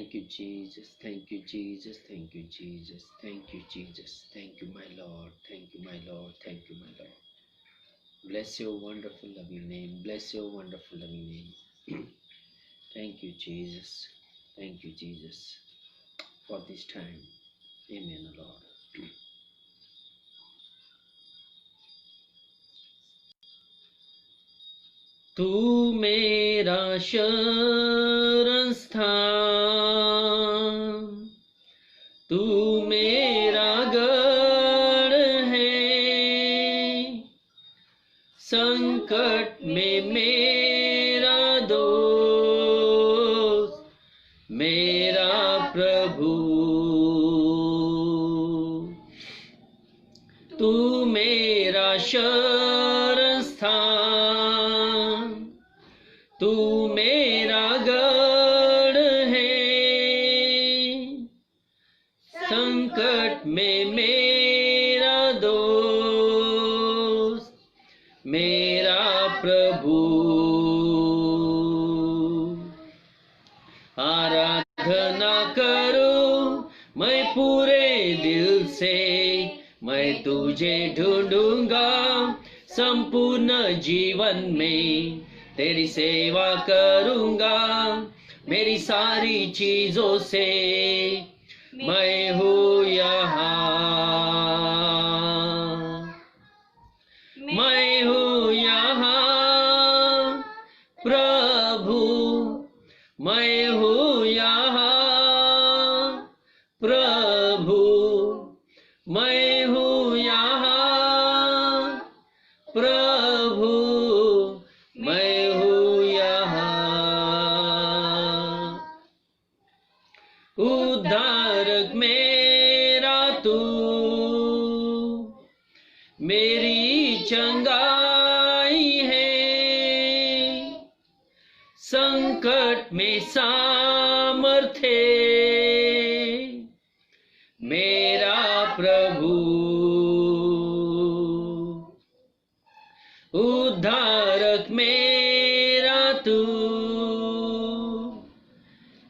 Thank you, Jesus. Thank you, Jesus. Thank you, Jesus. Thank you, Jesus. Thank you, my Lord. Thank you, my Lord. Thank you, my Lord. Bless your wonderful, loving name. Bless your wonderful, loving name. Thank you, Jesus. Thank you, Jesus, for this time. Amen, Lord. तू मेरा शरण स्थान, तू मेरा गढ़ है, संकट में मेरा दोस्त, मेरा प्रभु। तू मेरा शरण स्थान, तू मेरा गढ़ है, संकट में मेरा दोस्त, मेरा प्रभु। आराधना करूं मैं पूरे दिल से, मैं तुझे ढूंढूंगा संपूर्ण जीवन में, तेरी सेवा करूंगा मेरी सारी चीजों से। मैं हूँ यहाँ, मैं हूँ यहाँ प्रभु, मैं हूँ यहाँ प्रभु, मैं हूँ यहाँ प्रभु, मैं हूँ यहाँ। उद्धारक मेरा तू, मेरी चंगाई है, संकट में सामर्थ्य मेरा प्रभु। उद्धारक मेरा तू,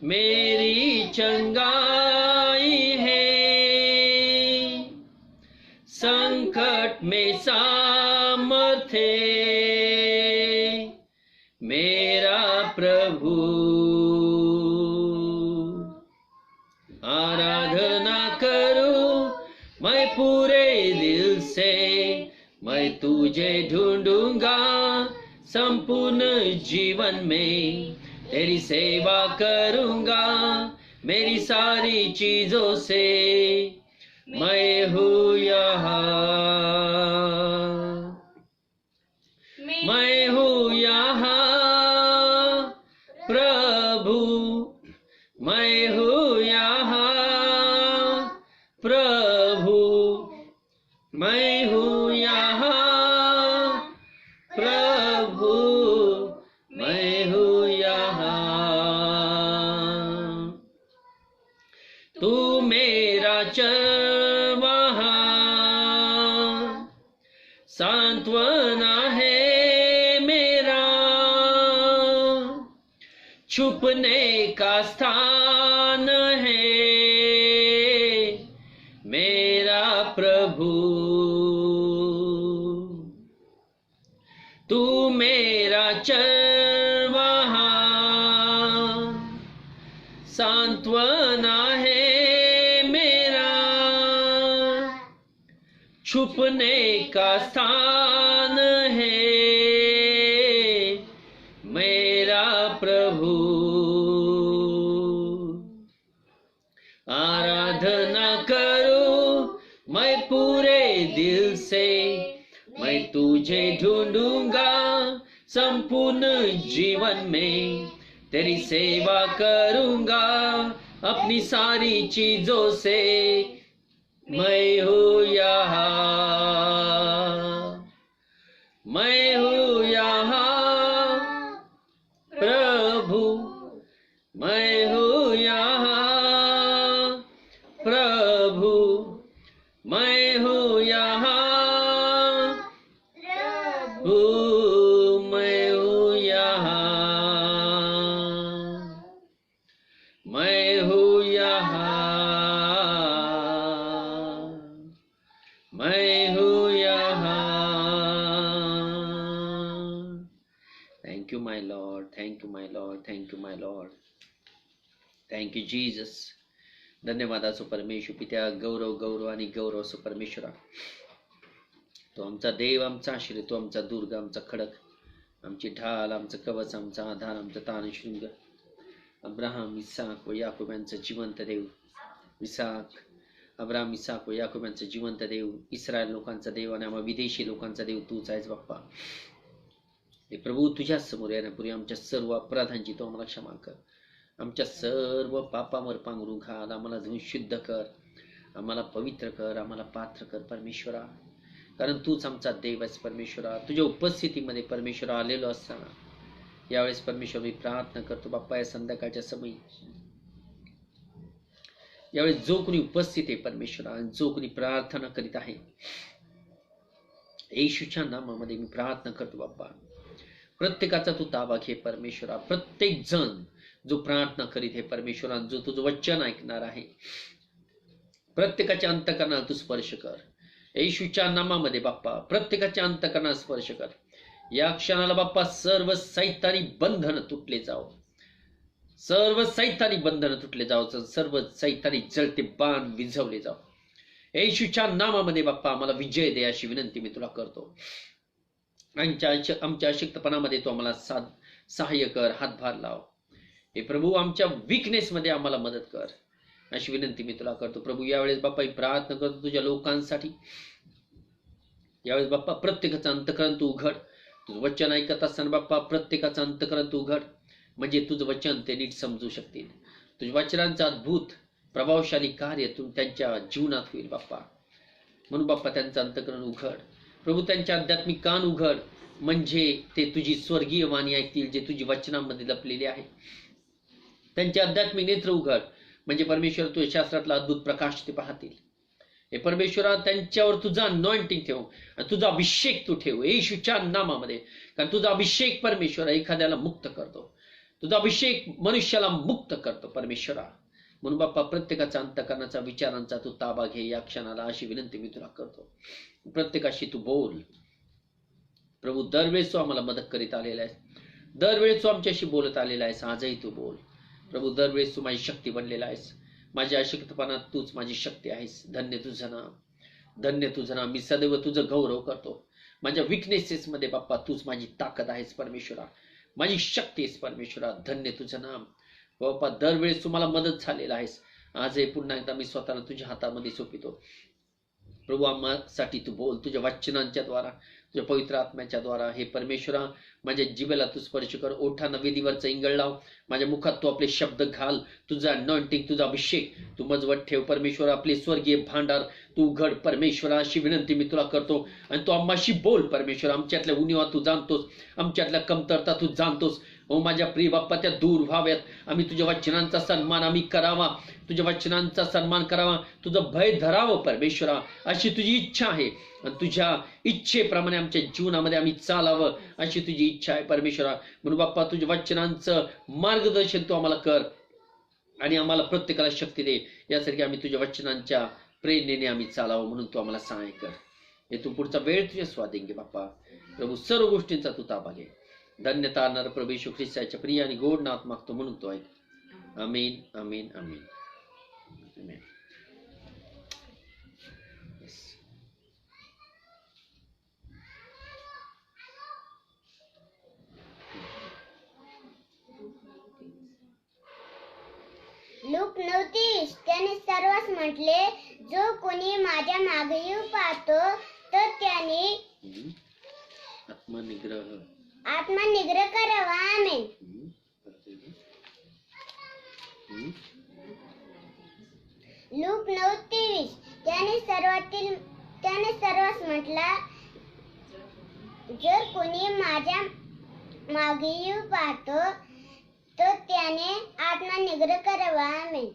मेरी चंगाई है, संकट में सामर्थ्य मेरा प्रभु। आराधना करूं मैं पूरे दिल से, मैं तुझे ढूंढूंगा संपूर्ण जीवन में, तेरी सेवा करूंगा मेरी सारी चीजों से। मैं हूँ यहाँ, मैं हूँ यहाँ प्रभु, मैं हूँ यहाँ प्रभु, मैं हूँ यहाँ प्रभु, मैं हूँ यहाँ। तू मेरा चरवाहा, सांत्वना है मेरा, छुपने का स्थान है मेरा प्रभु। तू मेरा चरवाहा, सांत्वना है मेरा, छुपने का स्थान है मेरा प्रभु। आराधना करूं मैं पूरे दिल से, मैं तुझे ढूंढूंगा संपूर्ण जीवन में, तेरी सेवा करूंगा अपनी सारी चीजों से। मैं हूँ यहाँ, मैं हूँ यहाँ प्रभु, मैं हूँ यहाँ प्रभु, मैं हूँ यहाँ प्रभु, मैं हूँ यहाँ, मैं हूँ Thank you, my Lord. Thank you, my Lord. Thank you, my Lord. Thank you, Jesus. धन्यवादाचो परमेश्वर पित्या, गौरव गौरव आणि गौरवचो परमेश्वरा. तो आमचा देव, आमचा आश्रय, तो आमचा दुर्ग, आमचा खडक, आमची ढाल, आमचं कवच, आमचा आधार, आमचा तानशृंग. अब्राहम, इसाक व याकूब यांचा जिवंत देव. अब्राहम, इसाक व याकूब यांचा जिवंत देव, इस्रायल लोकांचा देव आणि आम्हा विदेशी लोकांचा देव तूच आहेस बाप्पा. हे प्रभू, तुझ्या समोर येण्यापूर्वी आमच्या सर्व अपराधांची तो आम्हाला क्षमा कर. आमच्या सर्व पापावर पांघरून घाल. आम्हाला धुवून शुद्ध कर, आम्हाला पवित्र कर, आम्हाला पात्र कर परमेश्वरा. कारण तूच आमचा देव आहेस परमेश्वरा. तुझ्या उपस्थितीमध्ये परमेश्वरा आलेलो असताना यावेळेस परमेश्वर मी प्रार्थना करतो बाप्पा, या संध्याकाळच्या समयी यावेळेस जो कोणी उपस्थित आहे परमेश्वरा, जो कोणी प्रार्थना करीत आहे, येशूच्या नामामध्ये मी प्रार्थना करतो बाप्पा, प्रत्येकाचा तू ताबा घे परमेश्वरा. प्रत्येक जण जो प्रार्थना करीत आहे परमेश्वरा, जो तुझं वचन ऐकणार आहे, प्रत्येकाच्या अंतकरणाला तू स्पर्श कर येशूच्या नामामध्ये बाप्पा. प्रत्येकाच्या अंतकरणाला स्पर्श कर. या क्षणाला बाप्पा सर्व सैतानी बंधन तुटले जाओ, सर्व सैतानी बंधन तुटले जाओ, सर्व सैतानी जळते बाण विझवले जाओ येशूच्या नामामध्ये बाप्पा. आम्हाला विजय दे अशी विनंती मी तुला करतो. आमच्या अशक्तपणामध्ये तू आम्हाला सहाय्य कर, हातभार लाव. हे प्रभू, आमच्या विकनेस मध्ये आम्हाला मदत कर अशी विनंती मी तुला करतो प्रभू. यावेळेस बाप्पा प्रार्थना करतो तुझ्या लोकांसाठी. यावेळेस बाप्पा प्रत्येकाचं अंतकरण तू उघड. तुझं वचन ऐकत असताना बाप्पा प्रत्येकाचं अंतकरण तू उघड, म्हणजे तुझं वचन ते नीट समजू शकतील. तुझ्या वचनांचं अद्भुत प्रभावशाली कार्य तू त्यांच्या जीवनात होईल बाप्पा. म्हणून बाप्पा त्यांचं अंतकरण उघड प्रभू. त्यांच्या आध्यात्मिक कान उघड, म्हणजे ते तुझी स्वर्गीय वाणी ऐकतील जे तुझी वचनांमध्ये लपलेली आहे. त्यांचे आध्यात्मिक नेत्र उघड, म्हणजे परमेश्वर तुझ्या शास्त्रातला अद्भुत प्रकाश ते पाहतील. हे परमेश्वरा, त्यांच्यावर तुझा अनॉइंटिंग ठेव आणि तुझा अभिषेक तू ठेव येशूच्या नामामध्ये. कारण तुझा अभिषेक परमेश्वरा एखाद्याला मुक्त करतो, तुझा अभिषेक मनुष्याला मुक्त करतो परमेश्वरा. म्हणून बाप्पा प्रत्येकाचा अंतकरणाचा विचारांचा तू ताबा घे या क्षणाला अशी विनंती मी तुला करतो. प्रत्येकाशी तू बोल प्रभू. दरवेळेस तू आम्हाला मदत करीत आलेला आहेस, दरवेळेस तू आमच्याशी बोलत आलेला आहेस. आजही तू बोल प्रभू. दरवेळेस तू माझी शक्ती बनलेला आहेस. माझ्या अशक्तपणात तूच माझी शक्ती आहेस. धन्य तुझं नाम, धन्य तुझं नाम. मी सदैव तुझं गौरव करतो. माझ्या विकनेसेस मध्ये बाप्पा तूच माझी ताकद आहेस परमेश्वरा, माझी शक्ती आहेस परमेश्वरा. धन्य तुझं नाम बाप्पा. दरवेळेस तुम्हाला मदत झालेला आहेस. आजही पुन्हा एकदा मी स्वतःला तुझ्या हातामध्ये सोपितो प्रभू. आम्हासाठी तू बोल तुझ्या वचनांच्या द्वारा, तुझ्या पवित्र आत्म्याच्या द्वारा. हे परमेश्वरा, माझ्या जिभेला तू स्पर्श कर. ओठांना वेदीवरचं इंगळ लाव. माझ्या मुखात तू आपले शब्द घाल. तुझा अनॉइंटिंग, तुझा अभिषेक तू मजवत ठेव परमेश्वरा. आपले स्वर्गीय भांडार तू उघड परमेश्वरा अशी विनंती मी तुला करतो. आणि तू आम्हाशी बोल परमेश्वरा. आमच्यातल्या उणिवा तू जाणतोस, आमच्यातल्या कमतरता तू जाणतोस. ओ माझ्या प्रिय बाप्पा, त्या दूर व्हाव्यात. आम्ही तुझ्या वचनांचा सन्मान आम्ही करावा, तुझ्या वचनांचा सन्मान करावा, तुझं भय धरावं परमेश्वरा अशी तुझी इच्छा आहे. आणि तुझ्या इच्छेप्रमाणे आमच्या जीवनामध्ये आम्ही चालावं अशी तुझी इच्छा आहे परमेश्वरा. म्हणून बाप्पा तुझ्या वचनांचं मार्गदर्शन तू आम्हाला कर आणि आम्हाला प्रत्येकाला शक्ती दे यासारखी आम्ही तुझ्या वचनांच्या प्रेरणेने आम्ही चालावं. म्हणून तू आम्हाला सहाय्य कर. हे तू पुढचा वेळ तुझ्या स्वाधीन घे बाप्पा. प्रभू सर्व गोष्टींचा तू ताबा घे. धन्यता आणणार प्रभू येशू ख्रिस्ताच्या प्रिय आणि गोड नाथ मागतो म्हणून तो ऐक. आमीन आमीन आमीन आमीन. लूक 9:30 त्याने सर्वांस म्हटले, जो कोणी माझ्या मागे येऊ पाहतो तर त्याने आत्मनिग्रह करावा. आमेन. लूक 9:23 त्याने सर्वांस म्हटला, जर कोणी माझ्या मागे येऊ पाहतो तर त्याने आत्मनिग्रह करावा. आमेन.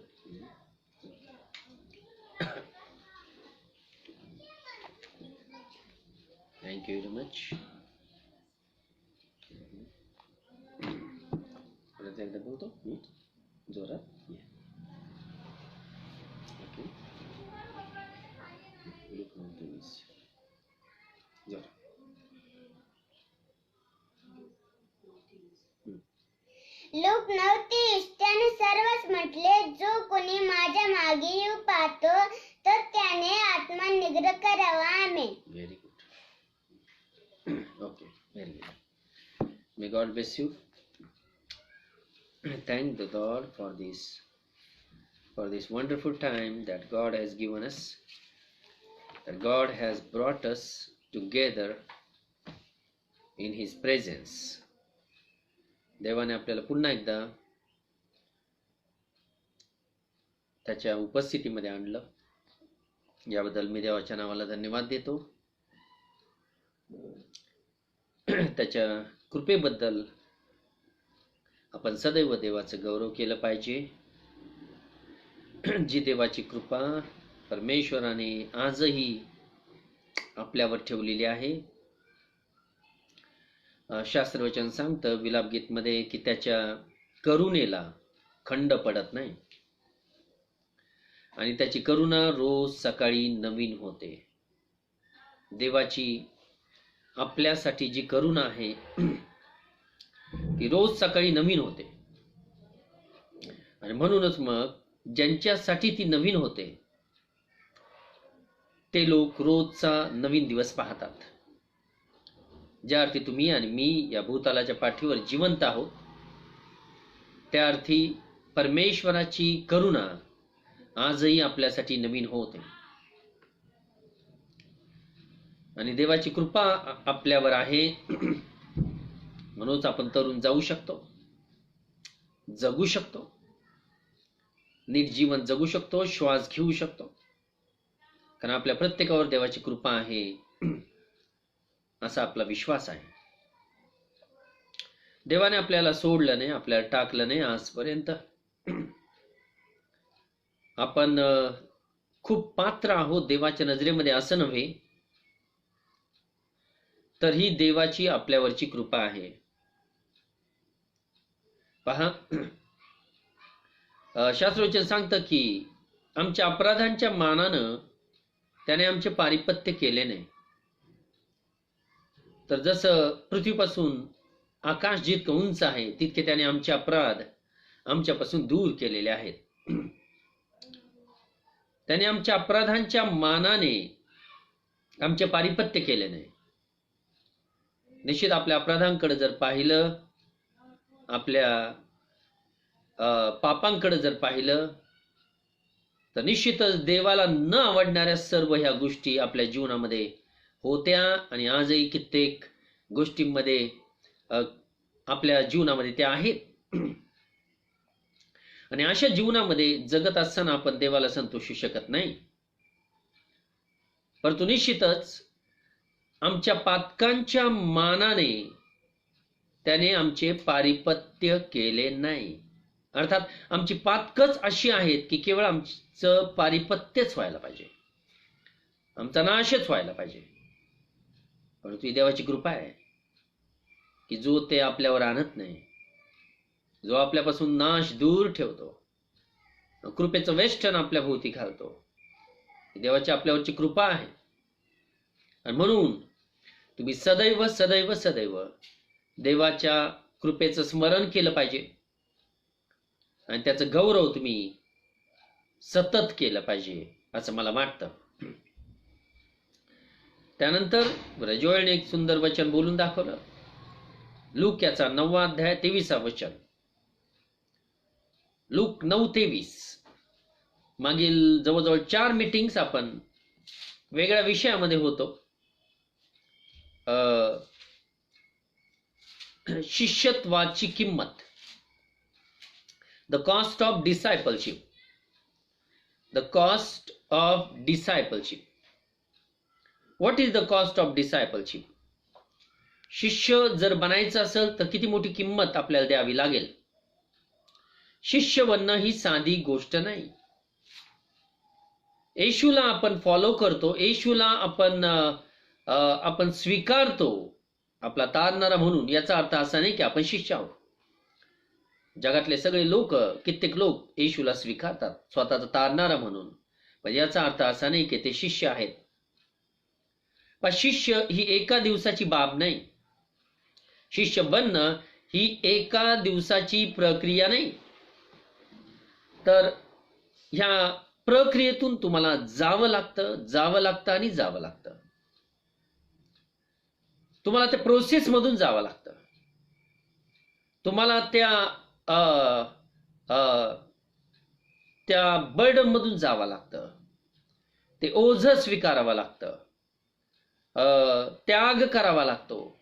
Thank you very much. परत एकदा बोलतो जोरात. ओके. लूक 9:23 जोरात. लूक 9:30 त्याने सर्वच म्हटले, जो कोणी माझ्या मागे येऊ पाहतो तर त्याने आत्मा निग्रह करावा. आमेन. Very good. Okay, very good. May God bless you. Thank the Lord for this wonderful time that God has given us, that God has brought us together in His presence. देवाने आपल्याला पुन्हा एकदा त्याच्या उपस्थितीमध्ये आणलं. याबद्दल मी देवाच्या नावाला धन्यवाद देतो. त्याच्या कृपेबद्दल आपण सदैव देवाचं गौरव केलं पाहिजे. जी देवाची कृपा परमेश्वराने आजही आपल्यावर ठेवलेली आहे. शास्त्रवचन सांगतं विलापगीतमध्ये की त्याच्या करुणेला खंड पडत नाही आणि त्याची करुणा रोज सकाळी नवीन होते. देवाची आपल्यासाठी जी करुणा आहे ती रोज सकाळी नवीन होते आणि म्हणूनच मग ज्यांच्यासाठी ती नवीन होते ते लोक रोजचा नवीन दिवस पाहतात. ज्या अर्थी तुम्ही आणि मी या भूतालाच्या पाठीवर जिवंत आहोत त्या अर्थी परमेश्वराची करुणा आजही आपल्यासाठी नवीन होते आणि देवाची कृपा आपल्यावर आहे. म्हणूनच आपण तरुण जाऊ शकतो, जगू शकतो, नीट जीवन जगू शकतो, श्वास घेऊ शकतो, कारण आपल्या प्रत्येकावर देवाची कृपा आहे असा आपला विश्वास आहे. देवाने आपल्याला सोडलं नाही, आपल्याला टाकलं नाही आजपर्यंत. आपण खूप पात्र आहोत देवाच्या नजरेमध्ये असं नव्हे, तर ही देवाची आपल्यावरची कृपा आहे. पहा, शास्त्रवचन सांगतं की आमच्या अपराधांच्या मानानं त्याने आमचे पारिपत्य केले नाही. तर जसं पृथ्वीपासून आकाश जितकं उंच आहे तितके त्याने आमचे अपराध आमच्यापासून दूर केलेले आहेत. त्याने आमच्या अपराधांच्या मानाने आमचे पारिपत्य केले नाही. निश्चित आपल्या अपराधांकडे जर पाहिलं, आपल्या पापांकडे जर पाहिलं तर निश्चितच देवाला न आवडणाऱ्या सर्व ह्या गोष्टी आपल्या जीवनामध्ये होत्या आणि आजही कित्येक गोष्टींमध्ये आपल्या जीवनामध्ये त्या आहेत. आणि अशा जीवनामध्ये जगत असताना आपण देवाला संतोषू शकत नाही. परंतु निश्चितच आमच्या पातकांच्या मानाने त्याने आमचे पारिपत्य केले नाही. अर्थात आमची पातकच अशी आहेत की केवळ आमचं पारिपत्यच व्हायला पाहिजे, आमचा नाशच व्हायला पाहिजे. परंतु ही देवाची कृपा आहे की जो ते आपल्यावर आणत नाही, जो आपल्यापासून नाश दूर ठेवतो, कृपेचं वेष्टन आपल्या भोवती घालतो. ही देवाची आपल्यावरची कृपा आहे. आणि म्हणून तुम्ही सदैव सदैव सदैव देवाच्या कृपेचं स्मरण केलं पाहिजे आणि त्याचं गौरव तुम्ही सतत केलं पाहिजे असं मला वाटतं. त्यानंतर जोएलने एक सुंदर वचन बोलून दाखवलं. लूक याचा 9वा अध्याय 23वा वचन. लूक 9:23. मागील जवळजवळ 4 मीटिंग्स आपण वेगळ्या विषयामध्ये होतो. शिष्यत्वाची किंमत, the cost of discipleship. The cost of discipleship. What is the cost of discipleship? शिष्य जर बनायचं असेल तर किती मोठी किंमत आपल्याला द्यावी लागेल. शिष्य बनणं ही साधी गोष्ट नाही. येशूला आपण फॉलो करतो, येशूला आपण स्वीकारतो आपला तारणारा म्हणून, याचा अर्थ असा नाही की आपण शिष्य आहोत. जगातले सगळे लोक, कित्येक लोक येशूला स्वीकारतात स्वतःचा तारणारा म्हणून, पण याचा अर्थ असा नाही की ते शिष्य आहेत. पण शिष्य ही एका दिवसाची बाब नाही. शिष्य बनणं ही एका दिवसाची प्रक्रिया नाही, तर ह्या प्रक्रियेतून तुम्हाला जावं लागतं आणि जावं लागतं. तुम्हाला त्या प्रोसेस मधून जावं लागतं. तुम्हाला त्या बर्डन मधून जावं लागतं. ते ओझं स्वीकारावं लागतं. त्याग करावा लागतो.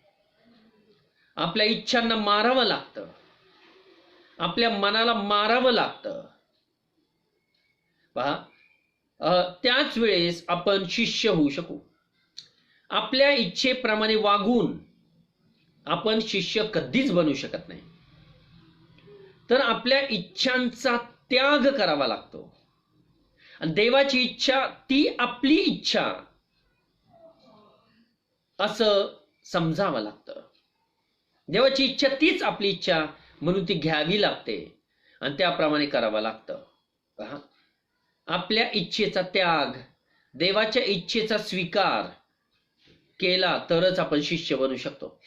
आपल्या इच्छांना मारावं लागतं. आपल्या मनाला मारावं लागतं. पहा, त्याच वेळेस आपण शिष्य होऊ शकू. आपल्या इच्छेप्रमाणे वागून आपण शिष्य कधीच बनू शकत नाही. तर आपल्या इच्छांचा त्याग करावा लागतो. आणि देवाची इच्छा ती आपली इच्छा असं समजावं लागतं. देवाची इच्छा तीच आपली इच्छा म्हणून ती घ्यावी लागते आणि त्याप्रमाणे करावं लागतं. पहा, आपल्या इच्छेचा त्याग, देवाच्या इच्छेचा स्वीकार केला तरच आपण शिष्य बनू शकतो.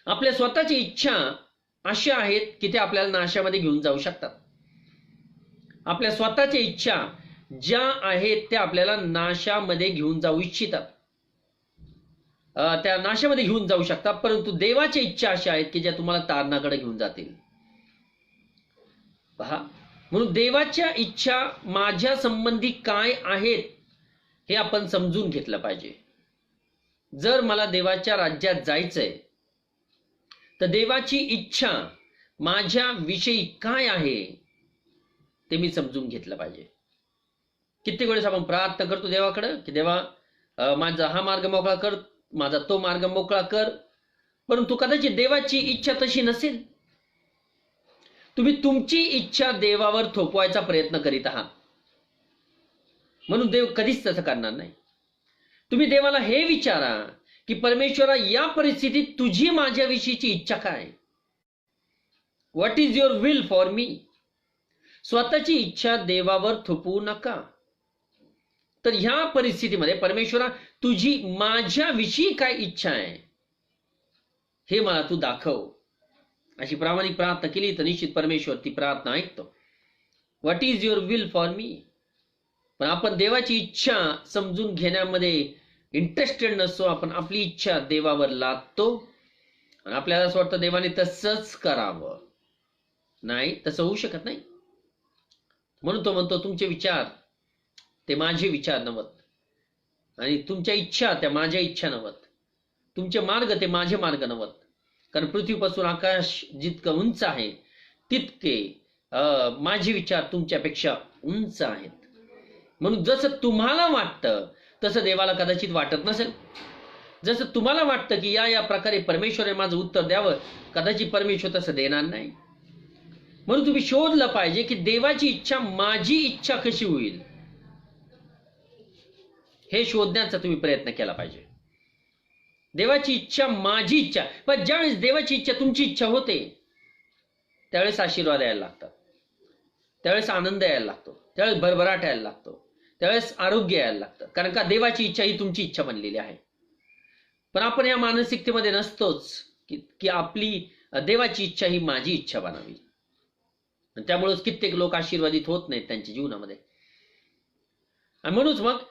आपल्या स्वतःची इच्छा अशा आहेत की ते आपल्याला नाशामध्ये घेऊन जाऊ शकतात. आपल्या स्वतःच्या इच्छा ज्या आहेत त्या आपल्याला नाशामध्ये घेऊन जाऊ इच्छितात, त्या नाशामध्ये घेऊन जाऊ शकतात. परंतु देवाच्या इच्छा अशा आहेत की ज्या तुम्हाला तारणाकडे घेऊन जातील. पहा, म्हणून देवाच्या इच्छा माझ्या संबंधी काय आहेत हे आपण समजून घेतलं पाहिजे. जर मला देवाच्या राज्यात जायचंय तर देवाची इच्छा माझ्या विषयी काय आहे ते मी समजून घेतलं पाहिजे. कित्येक वेळेस आपण प्रार्थना करतो देवाकडे की देवा माझा हा मार्ग मोकळा कर, माझा तो मार्ग मोकळा कर. परंतु कदाचित देवाची इच्छा तशी नसेल. तुम्ही तुमची इच्छा देवावर थोपवायचा प्रयत्न करीत आहात, म्हणून देव कधीच तसं करणार नाही. तुम्ही देवाला हे विचारा की परमेश्वरा, या परिस्थितीत तुझी माझ्याविषयीची इच्छा काय? What is your will for me? स्वतःची इच्छा देवावर थोपवू नका. तर ह्या परिस्थितीमध्ये परमेश्वरा, तुझी माझ्याविषयी काय इच्छा आहे हे मला तू दाखव. अशी प्रामाणिक प्रार्थना केली तर निश्चित परमेश्वर ती प्रार्थना ऐकतो. What is your will for me? पण आपण देवाची इच्छा समजून घेण्यामध्ये इंटरेस्टेड नसतो. आपण आपली इच्छा देवावर लादतो आणि आपल्याला असं वाटतं देवाने तसंच करावं. नाही, तसं होऊ शकत नाही. म्हणून तो म्हणतो तुमचे विचार ते माझे विचार नव्हत, आणि तुमच्या इच्छा त्या माझ्या इच्छा नव्हत, तुमचे मार्ग ते माझे मार्ग नव्हत. कारण पृथ्वीपासून आकाश जितकं उंच आहे तितके माझे विचार तुमच्यापेक्षा उंच आहेत. म्हणून जसं तुम्हाला वाटतं तसं देवाला कदाचित वाटत नसेल. जसं तुम्हाला वाटतं की या प्रकारे परमेश्वराने माझं उत्तर द्यावं, कदाचित परमेश्वर तसं देणार नाही. म्हणून तुम्ही शोधलं पाहिजे की देवाची इच्छा माझी इच्छा कशी होईल, हे शोधण्याचा तुम्ही प्रयत्न केला पाहिजे. देवाची इच्छा माझी इच्छा. पण ज्यावेळेस देवाची इच्छा तुमची इच्छा होते त्यावेळेस आशीर्वाद यायला लागतात, त्यावेळेस आनंद यायला लागतो, त्यावेळेस भरभराट यायला लागतो, त्यावेळेस आरोग्य यायला लागतं. कारण का देवाची इच्छा ही तुमची इच्छा बनलेली आहे. पण आपण या मानसिकतेमध्ये नसतोच की आपली देवाची इच्छा ही माझी इच्छा बनावी. त्यामुळेच कित्येक लोक आशीर्वादित होत नाहीत त्यांच्या जीवनामध्ये. आणि म्हणूनच मग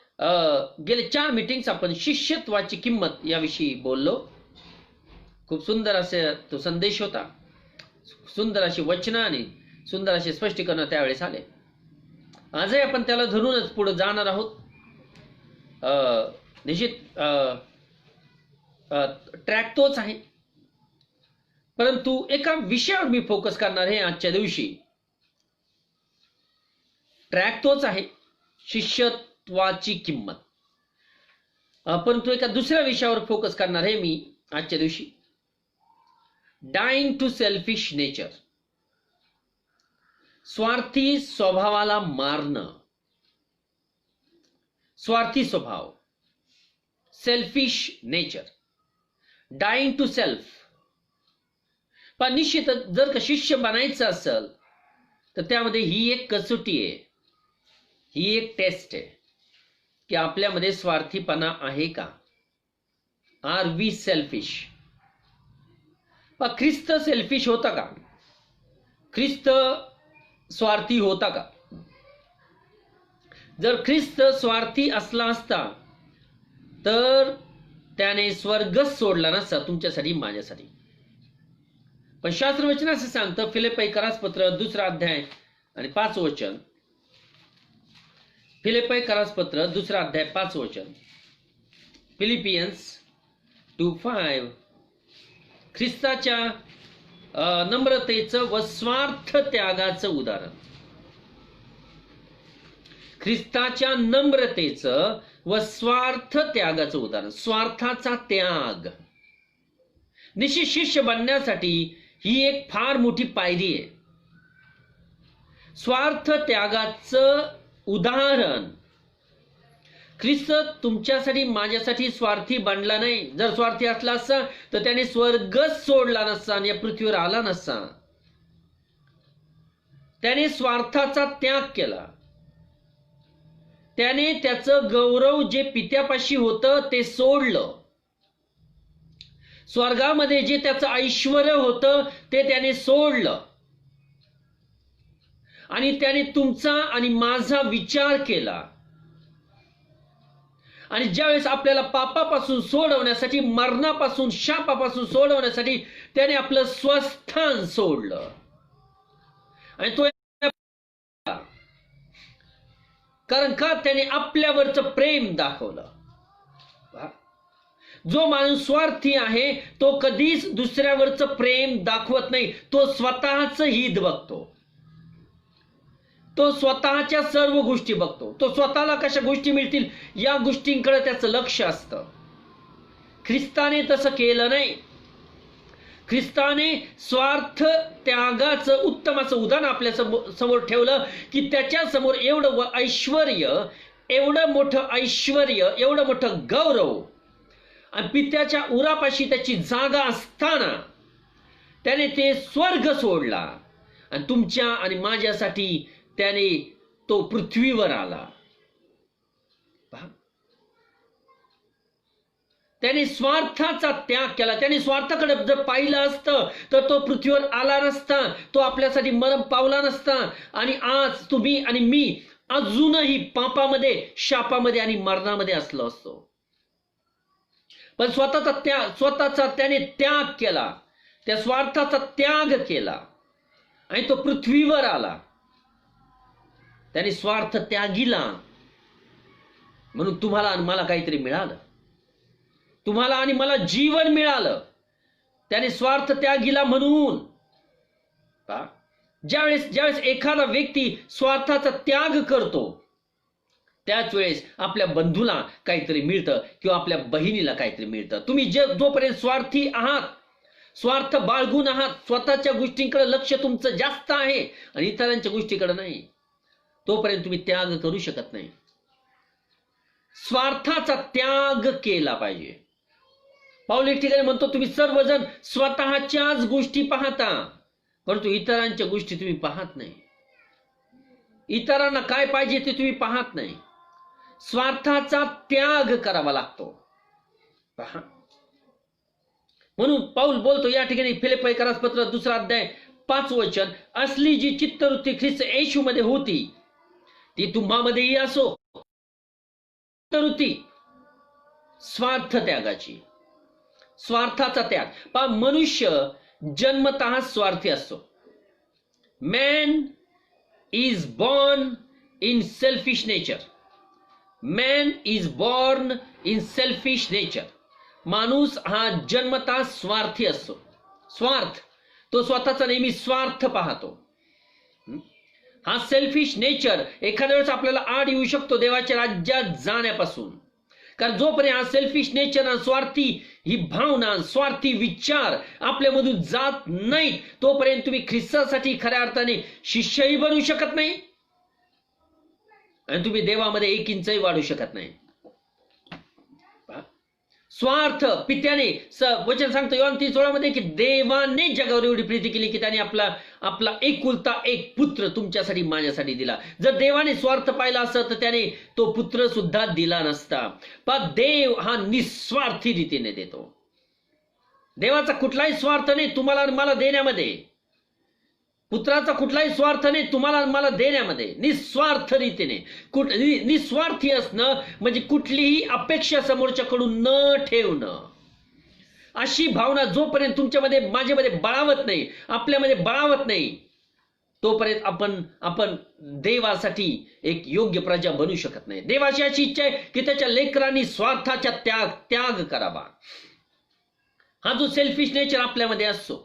गेले 4 मीटिंग्स आपण शिष्यत्वाची किंमत याविषयी बोललो. खूप सुंदर असे तो संदेश होता. सुंदर अशी वचनं आणि सुंदर असे स्पष्टीकरण त्यावेळेस आले. आजही आपण त्याला धरूनच पुढे जाणार आहोत. निश्चित ट्रॅक तोच आहे, परंतु एका विषयावर मी फोकस करणार आहे आजच्या दिवशी. ट्रॅक तोच आहे, शिष्यत्वाची किंमत, परंतु एका दुसऱ्या विषयावर फोकस करणार आहे मी आजच्या दिवशी. डाईंग टू सेल्फिश नेचर, स्वार्थी स्वभावाला मारणं. स्वार्थी स्वभाव, selfish nature, dying to self. पण निश्चितच जर का शिष्य बनायचं असेल तर त्यामध्ये ही एक कसोटी आहे, ही एक टेस्ट आहे की आपल्यामध्ये स्वार्थीपणा आहे का? Are we selfish? ख्रिस्त सेल्फिश होता का? ख्रिस्त स्वार्थी होता का? जर ख्रिस्त स्वार्थी असला असता तर त्याने स्वर्गच सोडला नसता तुमच्यासाठी माझ्यासाठी. पण शास्त्रवचन असं सांगतं, फिलिप्पीकरास पत्र 2 अध्याय आणि 5 वचन. फिलिप्पीकरास पत्र 2 अध्याय 5 वचन. फिलिपियन्स 2:5. ख्रिस्ताच्या नम्रतेचं व स्वार्थ त्यागाचं उदाहरण. ख्रिस्ताच्या नम्रतेचं व स्वार्थ त्यागाचं उदाहरण. स्वार्थाचा त्याग. निश्चित शिष्य बनण्यासाठी ही एक फार मोठी पायरी आहे. स्वार्थ त्यागाचं उदाहरण. ख्रिस्त तुमच्यासाठी माझ्यासाठी स्वार्थी बनला नाही. जर स्वार्थी असला असता तर त्याने स्वर्गच सोडला नसता आणि या पृथ्वीवर आला नसता. त्याने स्वार्थाचा त्याग केला. त्याने त्याचं गौरव जे पित्यापाशी होतं ते सोडलं. स्वर्गामध्ये जे त्याचं ऐश्वर होतं ते त्याने सोडलं आणि त्याने तुमचा आणि माझा विचार केला. आणि ज्यावेळेस आपल्याला पापापासून सोडवण्यासाठी, मरणापासून, शापापासून सोडवण्यासाठी त्याने आपलं स्वस्थान सोडलं. आणि तो कारण का? त्याने आपल्यावरचं प्रेम दाखवलं. जो माणूस स्वार्थी आहे तो कधीच दुसऱ्यावरचं प्रेम दाखवत नाही. तो स्वतःच हित बघतो. तो स्वतःच्या सर्व गोष्टी बघतो. तो स्वतःला कशा गोष्टी मिळतील या गोष्टींकडे त्याचं लक्ष असतं. ख्रिस्ताने तसं केलं नाही. ख्रिस्ताने स्वार्थ त्यागाचं उत्तम असं उदाहरण आपल्या समोर ठेवलं की त्याच्या समोर एवढं ऐश्वर्य, एवढं मोठं ऐश्वर्य, एवढं मोठं गौरव आणि पित्याच्या उरापाशी त्याची जागा असताना त्याने ते स्वर्ग सोडला आणि तुमच्या आणि माझ्यासाठी त्याने तो पृथ्वीवर आला. त्याने स्वार्थाचा त्याग केला. त्याने स्वार्थाकडे जर पाहिलं असतं तर तो पृथ्वीवर आला नसता. तो आपल्यासाठी मरण पावला नसता आणि आज तुम्ही आणि मी अजूनही पापामध्ये, शापामध्ये आणि मरणामध्ये असलो असतो. पण स्वतःचा त्याने त्याग केला. त्या स्वार्थाचा त्याग केला आणि तो पृथ्वीवर आला. त्याने स्वार्थ त्यागिला म्हणून तुम्हाला आणि मला काहीतरी मिळालं. तुम्हाला आणि मला जीवन मिळालं. त्याने स्वार्थ त्यागिला म्हणून. ज्यावेळेस एखादा व्यक्ती स्वार्थाचा त्याग करतो त्याच वेळेस आपल्या बंधूला काहीतरी मिळतं किंवा आपल्या बहिणीला काहीतरी मिळतं. तुम्ही जोपर्यंत स्वार्थी आहात, स्वार्थ बाळगून आहात, स्वतःच्या गोष्टींकडे लक्ष तुमचं जास्त आहे आणि इतरांच्या गोष्टीकडे नाही, तोपर्यंत तुम्ही त्याग करू शकत नाही. स्वार्थाचा त्याग केला पाहिजे. पाऊल एक ठिकाणी म्हणतो, तुम्ही सर्वजण स्वतःच्याच गोष्टी पाहता परंतु इतरांच्या गोष्टी तुम्ही पाहत नाही. इतरांना काय पाहिजे ते तुम्ही पाहत नाही. स्वार्थाचा त्याग करावा लागतो. पहा, म्हणून पाऊल बोलतो या ठिकाणी फिलिप्पीकरास पत्र 2 अध्याय 5 वचन, असली जी चित्तवृत्ती ख्रिस्त येशूमध्ये होती ती तुम्हामध्येही असो. चित्तवृत्ती स्वार्थ त्यागाची, स्वार्थाचा त्याग. पहा, मनुष्य जन्मतः स्वार्थी असतो. Man is born in selfish nature. Man is born in selfish nature. माणूस हा जन्मतः स्वार्थी असतो. स्वार्थ, तो स्वतःचा नेहमी स्वार्थ पाहतो. हा सेल्फिश नेचर एखाद्या वेळेस आपल्याला आड येऊ शकतो देवाच्या राज्यात जाण्यापासून. कारण जोपर्यंत हा सेल्फिश नेचर, स्वार्थी ही भावना, स्वार्थी विचार आपल्यामधून जात नाहीत तोपर्यंत तुम्ही ख्रिस्तासाठी खऱ्या अर्थाने शिष्यही बनू शकत नाही आणि तुम्ही देवामध्ये 1 इंचही वाढू शकत नाही. स्वार्थ पित्याने वचन सांगतो योहान 3:16 मध्ये की देवाने जगावर एवढी प्रीती केली की त्याने आपला एकुलता एक पुत्र तुमच्यासाठी माझ्यासाठी दिला. जर देवाने स्वार्थ पाहिला असता तर त्याने तो पुत्र सुद्धा दिला नसता. पण देव हा निस्वार्थी रीतीने देतो. देवाचा कुठलाही स्वार्थ नाही तुम्हाला आणि मला देण्यामध्ये. पुत्राचा कुठलाही स्वार्थ नाही तुम्हाला आणि मला देण्यामध्ये. निस्वार्थ रीतीने निस्वार्थी असणं म्हणजे कुठलीही अपेक्षा समोरच्याकडून न ठेवणं. अशी भावना जोपर्यंत तुमच्यामध्ये माझ्यामध्ये बळावत नाही, आपल्यामध्ये बळावत नाही, तोपर्यंत आपण देवासाठी एक योग्य प्रजा बनू शकत नाही. देवाची अशी इच्छा आहे की त्याच्या लेकरांनी स्वार्थाचा त्याग करावा. हा जो सेल्फिश नेचर आपल्यामध्ये असतो,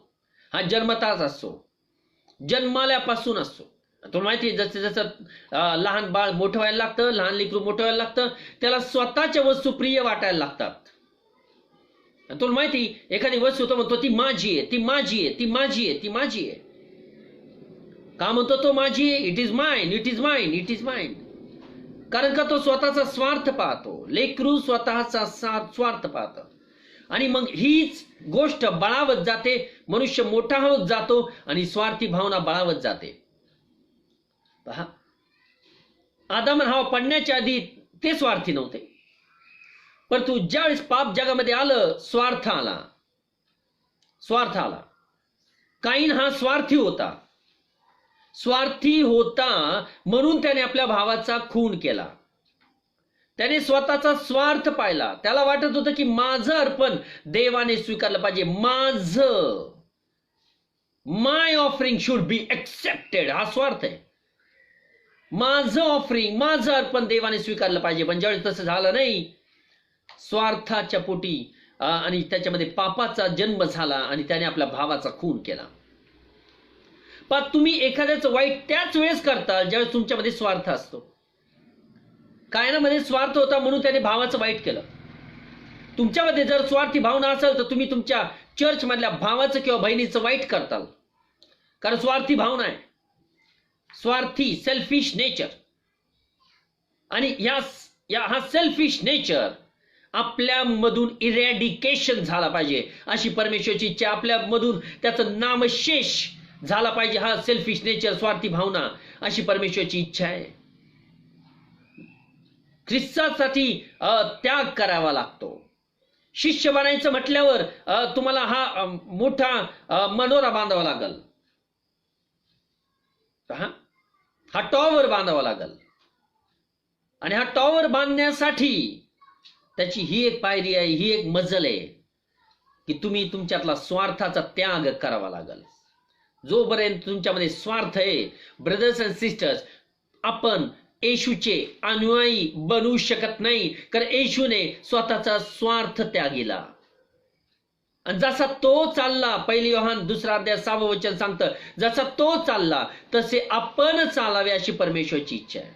हा जन्मताच असतो, जन्माल्यापासून असतो. तुम्हाला माहिती आहे, जसं जसं लहान बाळ मोठं व्हायला लागतं, लहान लेकरू मोठं व्हायला लागतं, त्याला स्वतःच्या वस्तू प्रिय वाटायला लागतात. तुला माहिती, एखादी वस्तू तो म्हणतो ती माझी आहे, ती माझी आहे, ती माझी आहे, ती माझी आहे. का म्हणतो तो माझी आहे? It is mine, it is mine, it is mine. कारण का तो स्वतःचा स्वार्थ पाहतो. लेकरू स्वतःचा स्वार्थ पाहतो आणि मग हीच गोष्ट बळावत जाते. मनुष्य मोठा होत जातो आणि स्वार्थी भावना बळावत जाते. पहा, आदम आणि हवा पडण्याच्या आधी ते स्वार्थी नव्हते, परंतु ज्यावेळेस पाप जगामध्ये आलं, स्वार्थ आला. काईन हा स्वार्थी होता म्हणून त्याने आपल्या भावाचा खून केला. त्याने स्वतःचा स्वार्थ पाहिला. त्याला वाटत होतं की माझं अर्पण देवाने स्वीकारलं पाहिजे, माय ऑफरिंग शुड बी एक्सेप्टेड. हा स्वार्थ आहे. माझं ऑफरिंग, माझं अर्पण देवाने स्वीकारलं पाहिजे. पण ज्यावेळेस तसं झालं नाही, स्वार्थाच्या पोटी आणि त्याच्यामध्ये पापाचा जन्म झाला आणि त्याने आपल्या भावाचा खून केला. पण तुम्ही एखाद्याचं वाईट त्याच वेळेस करता ज्यावेळेस तुमच्यामध्ये स्वार्थ असतो. कायनामध्ये स्वार्थ होता म्हणून त्याने भावाचं वाईट केलं. तुमच्यामध्ये जर स्वार्थी भावना असेल तर तुम्ही तुमच्या चर्च मधल्या भावाचं किंवा बहिणीचं वाईट करताल, कारण स्वार्थी भावना आहे, स्वार्थी सेल्फिश नेचर. आणि हा सेल्फिश नेचर आपल्यामधून इरॅडिकेशन झाला पाहिजे अशी परमेश्वराची इच्छा. आपल्यामधून त्याचं नामशेष झाला पाहिजे. हा सेल्फिश नेचर, स्वार्थी भावना, अशी परमेश्वराची इच्छा आहे. ख्रिस्तासाठी त्याग करावा लागतो. शिष्य बनायचं म्हटल्यावर तुम्हाला हा मोठा मनोरा बांधावा लागल, हा टॉवर बांधावा लागल. आणि हा टॉवर बांधण्यासाठी त्याची ही एक पायरी आहे, ही एक मजल आहे की तुम्ही तुमच्यातला स्वार्थाचा त्याग करावा लागल. जोपर्यंत तुमच्यामध्ये स्वार्थ आहे, ब्रदर्स अँड सिस्टर्स, आपण येशूचे अनुयायी बनू शकत नाही. कारण येशूने स्वतःचा स्वार्थ त्यागिला. आणि जसा तो चालला, 1 योहान 2 अध्याय 6 वचन सांगतं, जसा तो चालला तसे आपण चालावे अशी परमेश्वराची इच्छा आहे.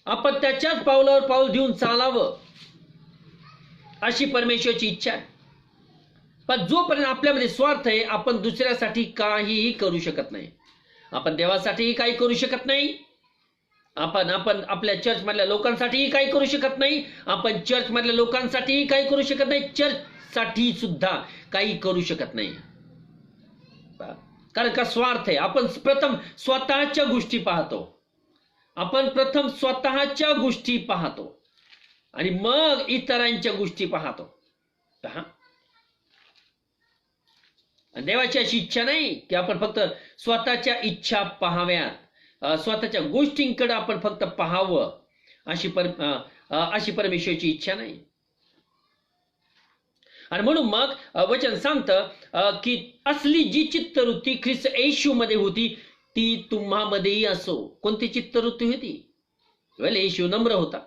आपण त्याच्याच पावलावर पाऊल देऊन चालावं अशी परमेश्वराची इच्छा आहे. पण जोपर्यंत आपल्यामध्ये स्वार्थ आहे, आपण दुसऱ्यासाठी काहीही करू शकत नाही. आपण देवासाठीही काही करू शकत नाही. आपण आपल्या चर्च मधल्या लोकांसाठीही काही करू शकत नाही. आपण चर्च मधल्या लोकांसाठीही काही करू शकत नाही. चर्च साठी सुद्धा काही करू शकत नाही. कारण का स्वार्थ आहे. आपण प्रथम स्वतःच्या गोष्टी पाहतो, आणि मग इतरांच्या गोष्टी पाहतो. देवाची अशी इच्छा नाही की आपण फक्त स्वतःच्या इच्छा पाहाव्या, स्वतःच्या गोष्टींकडे आपण फक्त पाहावं, अशी परमेश्वराची इच्छा नाही. आणि म्हणून मग वचन सांगतं की असली जी चित्तवृत्ती ख्रिस्त येशू मध्ये होती ती तुम्हामध्येही असो. कोणती चित्तवृत्ती होती? येशू नम्र होता.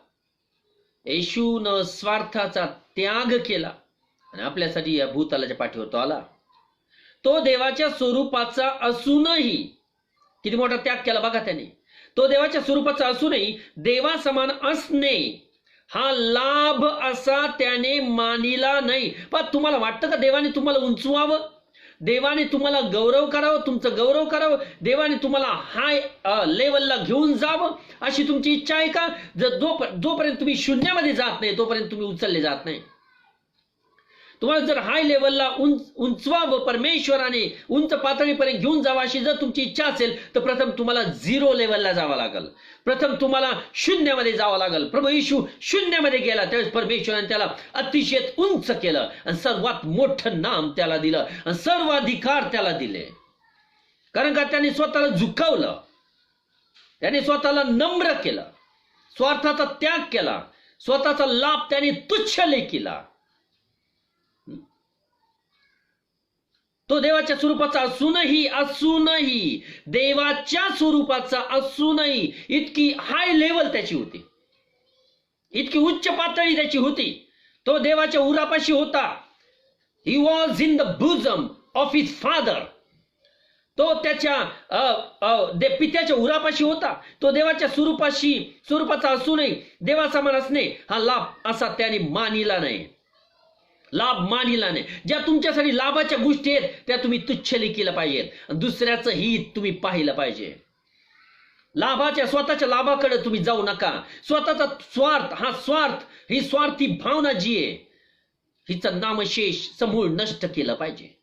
येशूनं स्वार्थाचा त्याग केला आणि आपल्यासाठी या भूतलाच्या पाठीवर तो आला. तो देवाच्या स्वरूपाचा असूनही किती मोठा त्याग केला बघा त्याने. तो देवाच्या स्वरूपाचा असूनही देवासमान असणे हा लाभ असा त्याने मानिला नाही. पण तुम्हाला वाटतं का देवाने तुम्हाला उंचवावं, देवाने तुम्हाला गौरव करावं, तुमचं गौरव करावं, देवाने तुम्हाला हाय लेवलला घेऊन जावं अशी तुमची इच्छा आहे का? जोपर्यंत तुम्ही शून्यामध्ये जात नाही तोपर्यंत तुम्ही उचलले जात नाही. तुम्हाला जर हाय लेवलला उंचवावं, परमेश्वराने उंच पातळीपर्यंत घेऊन जावं अशी जर तुमची इच्छा असेल, तर प्रथम तुम्हाला 0 लेवलला जावं लागेल. प्रथम तुम्हाला शून्यामध्ये जावं लागेल. प्रभू येशू शून्यामध्ये गेला, त्यावेळेस परमेश्वराने त्याला अतिशय उंच केलं आणि सर्वात मोठं नाम त्याला दिलं आणि सर्व अधिकार त्याला दिले. कारण का त्याने स्वतःला झुकवलं, त्याने स्वतःला नम्र केलं, स्वार्थाचा त्याग केला, स्वतःचा लाभ त्याने तुच्छ लेखिला. तो देवाच्या स्वरूपाचा असूनही देवाच्या स्वरूपाचा असूनही इतकी हाय लेवल त्याची होती, इतकी उच्च पातळी त्याची होती. तो देवाच्या उरापाशी होता. He was in the bosom of his father. तो त्याच्या पित्याच्या उरापाशी होता. तो देवाच्या स्वरूपाचा असूनही देवासमान असणे हा लाभ असा त्याने मानिला नाही, लाभ मानिला नाही. ज्या तुमच्यासाठी लाभाच्या गोष्टी आहेत त्या तुम्ही तुच्छ लेखीला पाहिजेत. दुसऱ्याचं हित तुम्ही पाहिलं पाहिजे. स्वतःच्या लाभाकडे तुम्ही जाऊ नका. स्वतःचा स्वार्थ, ही स्वार्थी भावना जी आहे हिचं नामशेष समूळ नष्ट केलं पाहिजे.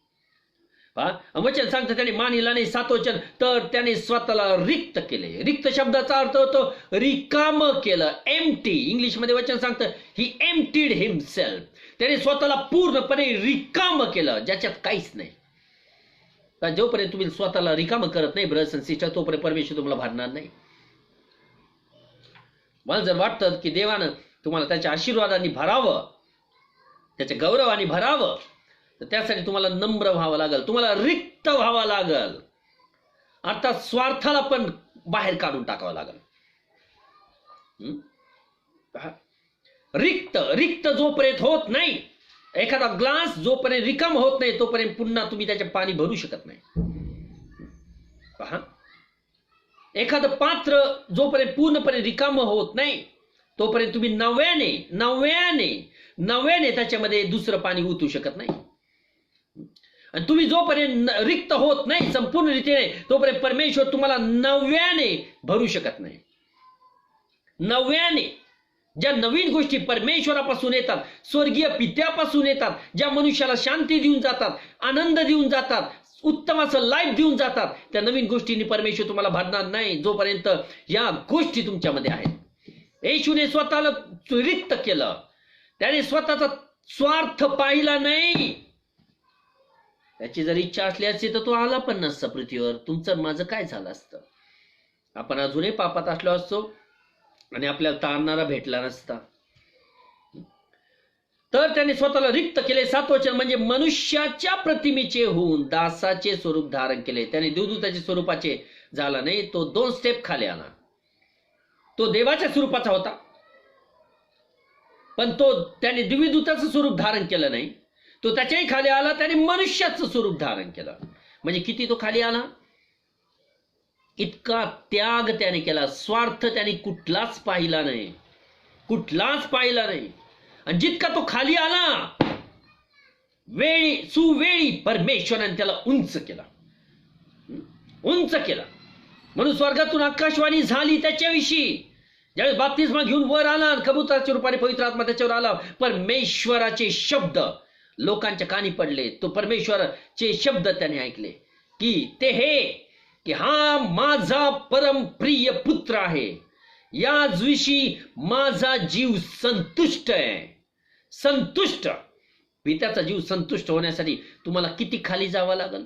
वचन सांगतं त्याने मानिला नाही. 7 वचन, तर त्याने स्वतःला रिक्त केले. रिक्त शब्दाचा अर्थ होतो रिकाम केलं, एम्प्टी. इंग्लिशमध्ये वचन सांगतं ही एम्प्टीड हिमसेल्फ. त्याने स्वतःला पूर्णपणे रिकाम केलं, ज्याच्यात काहीच नाही. जोपर्यंत तुम्ही स्वतःला रिकाम करत नाही ब्रदर्स अँड सिस्टर, तोपर्यंत परमेश्वर तुम्हाला भरणार नाही. मला जर वाटतं की देवानं तुम्हाला त्याच्या आशीर्वादाने भरावं, त्याच्या गौरवाने भरावं, तर त्यासाठी तुम्हाला नम्र व्हावं लागेल, तुम्हाला रिक्त व्हावं लागेल. अर्थात स्वार्थाला पण बाहेर काढून टाकावं लागेल. रिक्त जोपर्यंत होत नाही, एखादा ग्लास जोपर्यंत रिकाम होत नाही तोपर्यंत पुन्हा तुम्ही त्याचे पाणी भरू शकत नाही. पहा, एखादं पात्र जोपर्यंत पूर्णपणे रिकाम होत नाही तोपर्यंत तुम्ही नव्याने त्याच्यामध्ये दुसरं पाणी ओतू शकत नाही. आणि तुम्ही जोपर्यंत रिक्त होत नाही संपूर्ण रीतीने, तोपर्यंत परमेश्वर तुम्हाला नव्याने भरू शकत नाही. नव्याने ज्या नवीन गोष्टी परमेश्वरापासून येतात, स्वर्गीय पित्यापासून येतात, ज्या मनुष्याला शांती देऊन जातात, आनंद देऊन जातात, उत्तम असं लाईफ देऊन जातात, त्या नवीन गोष्टींनी परमेश्वर तुम्हाला भरणार नाही जोपर्यंत या गोष्टी तुमच्यामध्ये आहेत. येशूने स्वतःला रिक्त केलं. त्याने स्वतःचा स्वार्थ पाहिला नाही. त्याची जर इच्छा असली असती तर तो आला पण नसता पृथ्वीवर. तुमचं माझं काय झालं असतं? आपण अजूनही पापात असलो असतो आणि आपल्याला तारणारा भेटला नसता. तर त्याने स्वतःला रिक्त केले. 7 वचन, म्हणजे मनुष्याच्या प्रतिमेचे होऊन दासाचे स्वरूप धारण केले. त्याने देवदूताच्या स्वरूपाचे झाला नाही, तो 2 स्टेप खाली आला. तो देवाच्या स्वरूपाचा होता, पण त्याने दिव्यदूताचं स्वरूप धारण केलं नाही. तो त्याच्याही खाली आला, त्याने मनुष्याचं स्वरूप धारण केलं. म्हणजे किती तो खाली आला, इतका त्याग त्याने केला. स्वार्थ त्याने कुठलाच पाहिला नाही. आणि जितका तो खाली आला, सुवेळी परमेश्वराने त्याला उंच केला. म्हणून स्वर्गातून आकाशवाणी झाली त्याच्याविषयी. ज्यावेळेस बाप्तिस्मा घेऊन वर आला आणि कबुतराच्या रूपाने पवित्र आत्मा त्याच्यावर आला, परमेश्वराचे शब्द लोकांच्या कानी पडले. तो परमेश्वराचे शब्द त्याने ऐकले की हा माझा परम प्रिय पुत्र आहे, याविषयी माझा जीव संतुष्ट आहे. पित्याचा जीव संतुष्ट होण्यासाठी तुम्हाला किती खाली जावं लागल?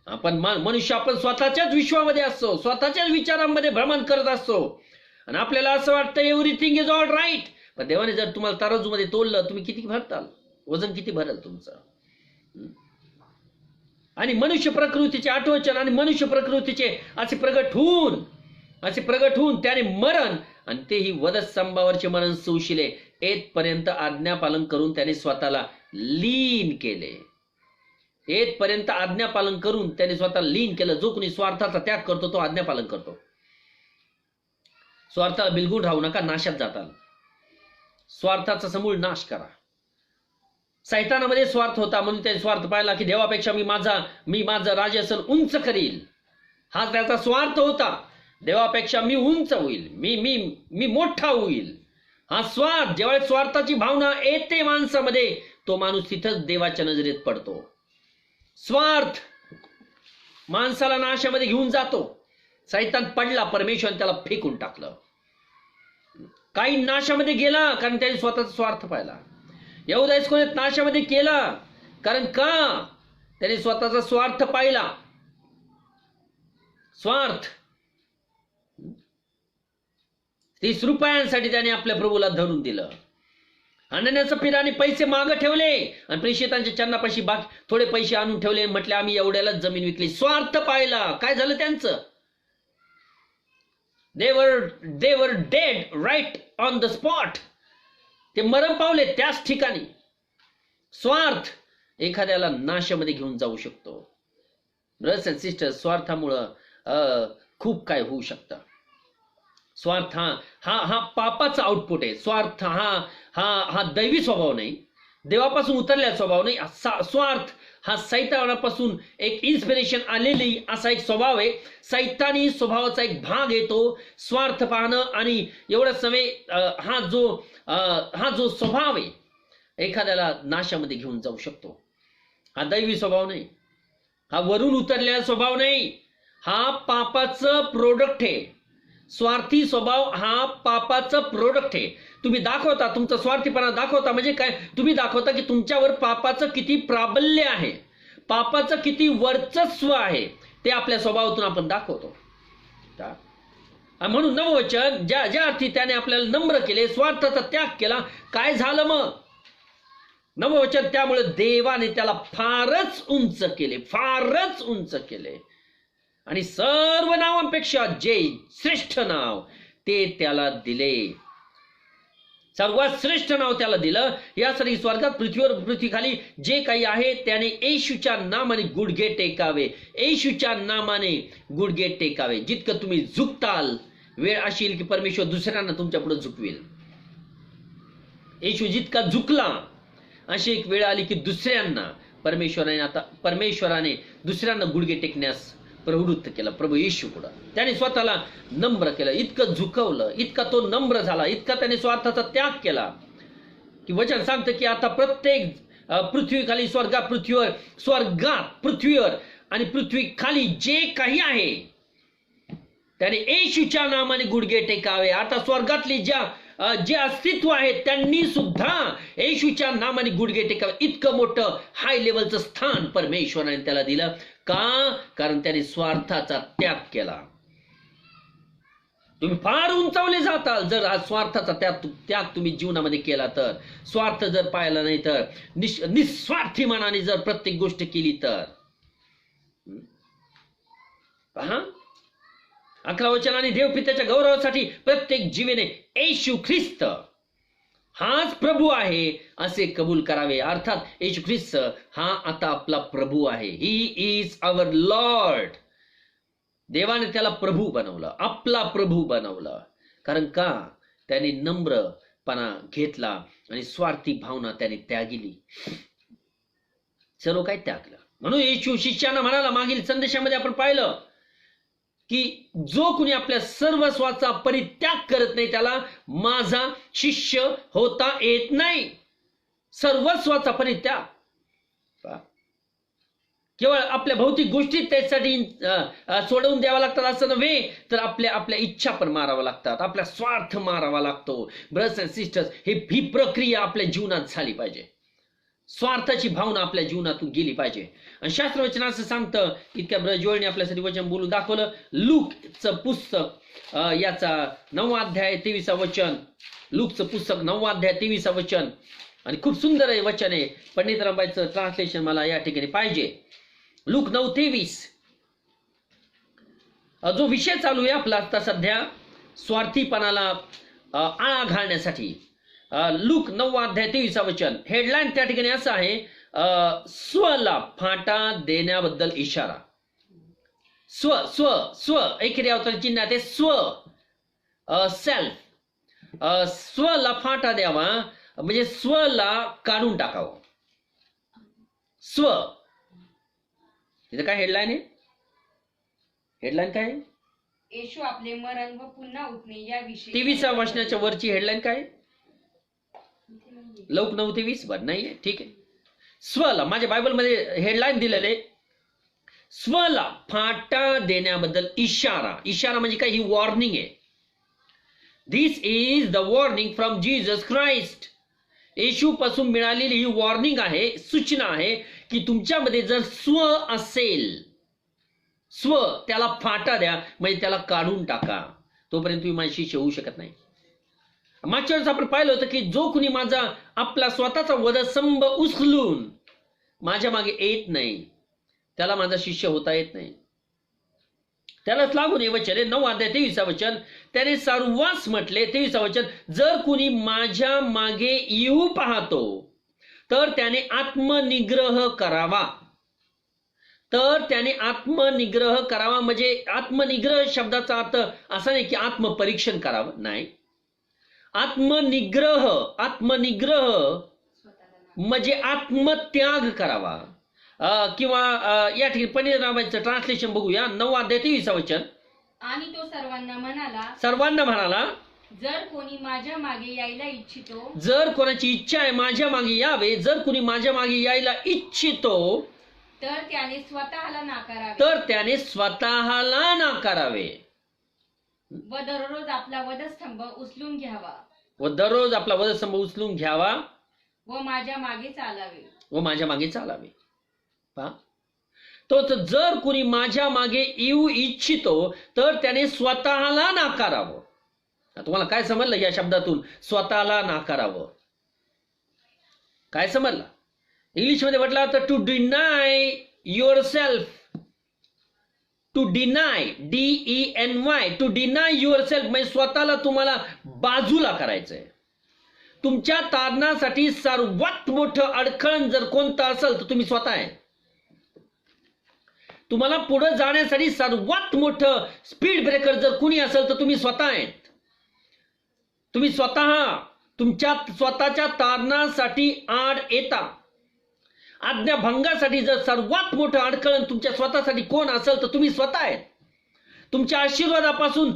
आपण स्वतःच्याच विश्वामध्ये असतो, स्वतःच्याच विचारांमध्ये भ्रमण करत असतो आणि आपल्याला असं वाटतं एव्हरीथिंग इज ऑल राईट. पण देवाने जर तुम्हाला तराजूमध्ये तोललं, तुम्ही किती भरताल? वजन किती भरल तुमचं? आणि मनुष्य प्रकृतीचे 8 वचन, आणि मनुष्य प्रकृतीचे असे प्रगट होऊन त्याने मरण, आणि तेही वधस्तंभावरचे मरण सोशिले, येतपर्यंत आज्ञापालन करून त्याने स्वतःला लीन केले. जो कोणी स्वार्थाचा त्याग करतो तो आज्ञापालन करतो. स्वार्थाला बिलगून राहू नका, नाशात जाताल. स्वार्थाचा समूळ नाश करा. सैतानामध्ये स्वार्थ होता, म्हणून त्याने स्वार्थ पाहिला की देवापेक्षा मी माझं राजासन उंच करील. हा त्याचा स्वार्थ होता. देवापेक्षा मी उंच होईल, मी मोठा होईल. हा स्वार्थ, जेव्हा स्वार्थाची भावना येते माणसामध्ये, तो माणूस तिथंच देवाच्या नजरेत पडतो. स्वार्थ माणसाला नाशामध्ये घेऊन जातो. सैतान पडला, परमेश्वर त्याला फेकून टाकलं. काही नाशामध्ये गेला कारण त्याने स्वतःचा स्वार्थ पाहिला. यहूदा इस्करियोत नाशामध्ये केला कारण का त्याने स्वतःचा स्वार्थ पाहिला. स्वार्थ. 30 रुपयांसाठी त्याने आपल्या प्रभूला धरून दिलं. अनन्या सफीराने पैसे मागे ठेवले आणि प्रेषितांच्या चरणापाशी बाकी थोडे पैसे आणून ठेवले. म्हटले आम्ही एवढ्यालाच जमीन विकली. स्वार्थ पाहिला. काय झालं त्यांचं? they were dead right on the spot. ते मरण पावले त्याच ठिकाणी. स्वार्थ एखाद्याला नाशामध्ये घेऊन जाऊ शकतो. ब्रदर्स अँड सिस्टर्स, स्वार्थामुळं खूप काय होऊ शकतं. स्वार्थ हा पापाचा आउटपुट आहे. स्वार्थ हा दैवी स्वभाव नाही, देवापासून उतरलेला स्वभाव नाही. स्वार्थ हा सैतानापासून एक इन्स्पिरेशन आलेली असा एक स्वभाव आहे. सैतानी स्वभावाचा एक भाग येतो स्वार्थ पाहणं. आणि एवढंच नव्हे, हा जो स्वभाव आहे एखाद्याला नाशामध्ये घेऊन जाऊ शकतो. हा दैवी स्वभाव नाही, हा वरून उतरलेला स्वभाव नाही, हा पापाचं प्रोडक्ट आहे. स्वार्थी स्वभाव हा पापाचं प्रोडक्ट आहे. तुम्ही दाखवता, तुमचा स्वार्थीपणा दाखवता म्हणजे काय? तुम्ही दाखवता की तुमच्यावर पापाचं किती प्राबल्य आहे, पापाचं किती वर्चस्व आहे, ते आपल्या स्वभावातून आपण दाखवतो. म्हणून नववचन ज्या अर्थी त्याने आपल्याला नम्र केले, स्वार्थाचा त्याग केला, काय झालं मग? नववचन त्यामुळे देवाने त्याला फारच उंच केले, फारच उंच केले. आणि सर्व नावांपेक्षा जे श्रेष्ठ नाव ते त्याला दिले. सर्वात श्रेष्ठ नाव त्याला दिलं. यासाठी स्वर्गात पृथ्वीवर पृथ्वीखाली जे काही आहे त्याने येशूच्या नामाने गुडघे टेकावे. येशूच्या नामाने गुडघे टेकावे. जितकं तुम्ही झुकताल, वेळ अशी येईल की परमेश्वर दुसऱ्यांना तुमच्या पुढे झुकवेल. येशू जितका झुकला, अशी एक वेळ आली की दुसऱ्यांना परमेश्वराने दुसऱ्यांना गुडघे टेकण्यास प्रवृत्त केलं. प्रभू येशू पुढे त्याने स्वतःला नम्र केलं, इतकं झुकवलं, इतका तो नम्र झाला, इतका त्याने स्वार्थाचा त्याग केला की वचन सांगतं की आता प्रत्येक पृथ्वीखाली स्वर्गात पृथ्वीवर आणि पृथ्वी खाली जे काही आहे त्याने येशूच्या नामाने गुडघे टेकावे. आता स्वर्गातली जे अस्तित्व आहे त्यांनी सुद्धा येशूच्या नामाने गुडघे टेकावे. इतकं मोठं हाय लेवलचं स्थान परमेश्वराने त्याला दिलं. का? कारण त्याने स्वार्थाचा त्याग केला. तुम्ही फार उंचावले जाताल जर हा स्वार्थाचा त्याग तुम्ही जीवनामध्ये केला तर. स्वार्थ जर पाहिला नाही तर, निस्वार्थी मनाने जर प्रत्येक गोष्ट केली तर. पहा, 11 वचन, आणि देवपित्याच्या गौरवासाठी प्रत्येक जीवेने येशू ख्रिस्त हाच प्रभू आहे असे कबूल करावे. अर्थात येशू ख्रिस्त हा आता आपला प्रभू आहे. He is our Lord. देवाने त्याला प्रभू बनवलं, आपला प्रभू बनवलं. कारण का? त्याने नम्रपणा घेतला आणि स्वार्थी भावना त्याने त्यागिली. सर्व काही त्यागलं. म्हणून येशू शिष्यांना म्हणाला, मागील संदेशामध्ये आपण पाहिलं की जो कुणी आपल्या सर्वस्वाचा परित्याग करत नाही त्याला माझा शिष्य होता येत नाही. सर्वस्वाचा परित्याग. केवळ आपल्या भौतिक गोष्टी त्यासाठी सोडवून द्यावा लागतात असं नव्हे, तर आपल्या इच्छा पण माराव्या लागतात, आपला स्वार्थ मारावा लागतो. ब्रदर्स अँड सिस्टर्स, ही प्रक्रिया आपल्या जीवनात झाली पाहिजे. स्वार्थाची भावना आपल्या जीवनातून गेली पाहिजे. आणि शास्त्रवचन असं सांगतं, इतक्या ब्रजवळीने आपल्यासाठी वचन बोलून दाखवलं. लूकचं पुस्तक याचा 9 अध्याय 23 वचन. लूकचं पुस्तक 9 अध्याय 23 वचन. आणि खूप सुंदर आहे वचन आहे. पंडित रंबाईचं ट्रान्सलेशन मला या ठिकाणी पाहिजे. लूक 9:23. जो विषय चालू आहे आपला आता सध्या, स्वार्थीपणाला आळा घालण्यासाठी. लूक 9 अध्याय 23 वचन. हेडलाईन त्या ठिकाणी असं आहे, स्वला फाटा देण्याबद्दल इशारा. स्व स्व स्व एकेरी अवतरण चिन्ह ते स्व, सेल्फ. स्वला फाटा द्यावा म्हणजे स्वला काढून टाकावं. स्व. इथं काय हेडलाईन आहे? हेडलाईन काय आहे? येशू आपले मरण व पुन्हा उठणे याविषयी. 23 वचनाच्या वरची हेडलाईन काय? लूक 9:20 बर नाहीये, ठीक आहे. स्वला माझ्या बायबलमध्ये हेडलाईन दिलेले, स्वला फाटा देण्याबद्दल इशारा. इशारा म्हणजे काय? ही वॉर्निंग आहे. This is the warning from Jesus Christ. येशू पासून मिळालेली ही वॉर्निंग आहे, सूचना आहे की तुमच्यामध्ये जर स्व असेल, स्व त्याला फाटा द्या, म्हणजे त्याला काढून टाका. तोपर्यंत तुम्ही माझी शिष्य होऊ शकत नाही. मागच्या वेळेस आपण पाहिलं होतं की जो कुणी माझा आपला स्वतःचा वधस्तंभ उचलून माझ्या मागे येत नाही, त्याला माझा शिष्य होता येत नाही. त्यालाच लागून हे वचन आहे 9 अध्याय 23 वचन. त्याने सर्वांस म्हटले, 23 वचन, जर कुणी माझ्या मागे येऊ पाहतो तर त्याने आत्मनिग्रह करावा. तर त्याने आत्मनिग्रह करावा म्हणजे आत्मनिग्रह शब्दाचा अर्थ असा नाही की आत्मपरीक्षण करावं, नाही. आत्मनिग्रह, आत्मनिग्रह म्हणजे आत्मत्याग करावा. किंवा या ठिकाणी पंडित रामाचं ट्रान्सलेशन बघूया. 9 अध्याय 23 वचन. आणि तो सर्वांना म्हणाला, जर कोणी माझ्या मागे यायला इच्छितो, जर कोणाची इच्छा आहे माझ्या मागे यावे, जर कोणी माझ्या मागे यायला इच्छितो तर त्याने स्वतःला नाकारावे, व दररोज आपला वधस्तंभ उचलून घ्यावा, व माझ्या मागे चालावे. पहा, तो जर कुणी माझ्या मागे येऊ इच्छितो तर त्याने स्वतःला नाकारावं. तुम्हाला काय समजलं या शब्दातून? स्वतःला नाकारावं. काय समजलं? इंग्लिशमध्ये म्हटलं तर to deny your self. To deny, DENY, to deny your self म्हणजे स्वतःला तुम्हाला बाजूला करायचंय. तुमच्या तारणासाठी सर्वात मोठं अडखळण जर कोणतं असेल तर तुम्ही स्वतः आहे. तुम्हाला पुढे जाण्यासाठी सर्वात मोठं स्पीड ब्रेकर जर कुणी असेल तर तुम्ही स्वतः आहेत. तुम्ही स्वतः तुमच्या स्वतःच्या तारणासाठी आड येता. आज्ञाभंगासाठी जर सर्वात मोठं अडखळण तुमच्या स्वतःसाठी कोण असेल तर तुम्ही स्वतः आहेत. तुमच्या आशीर्वादापासून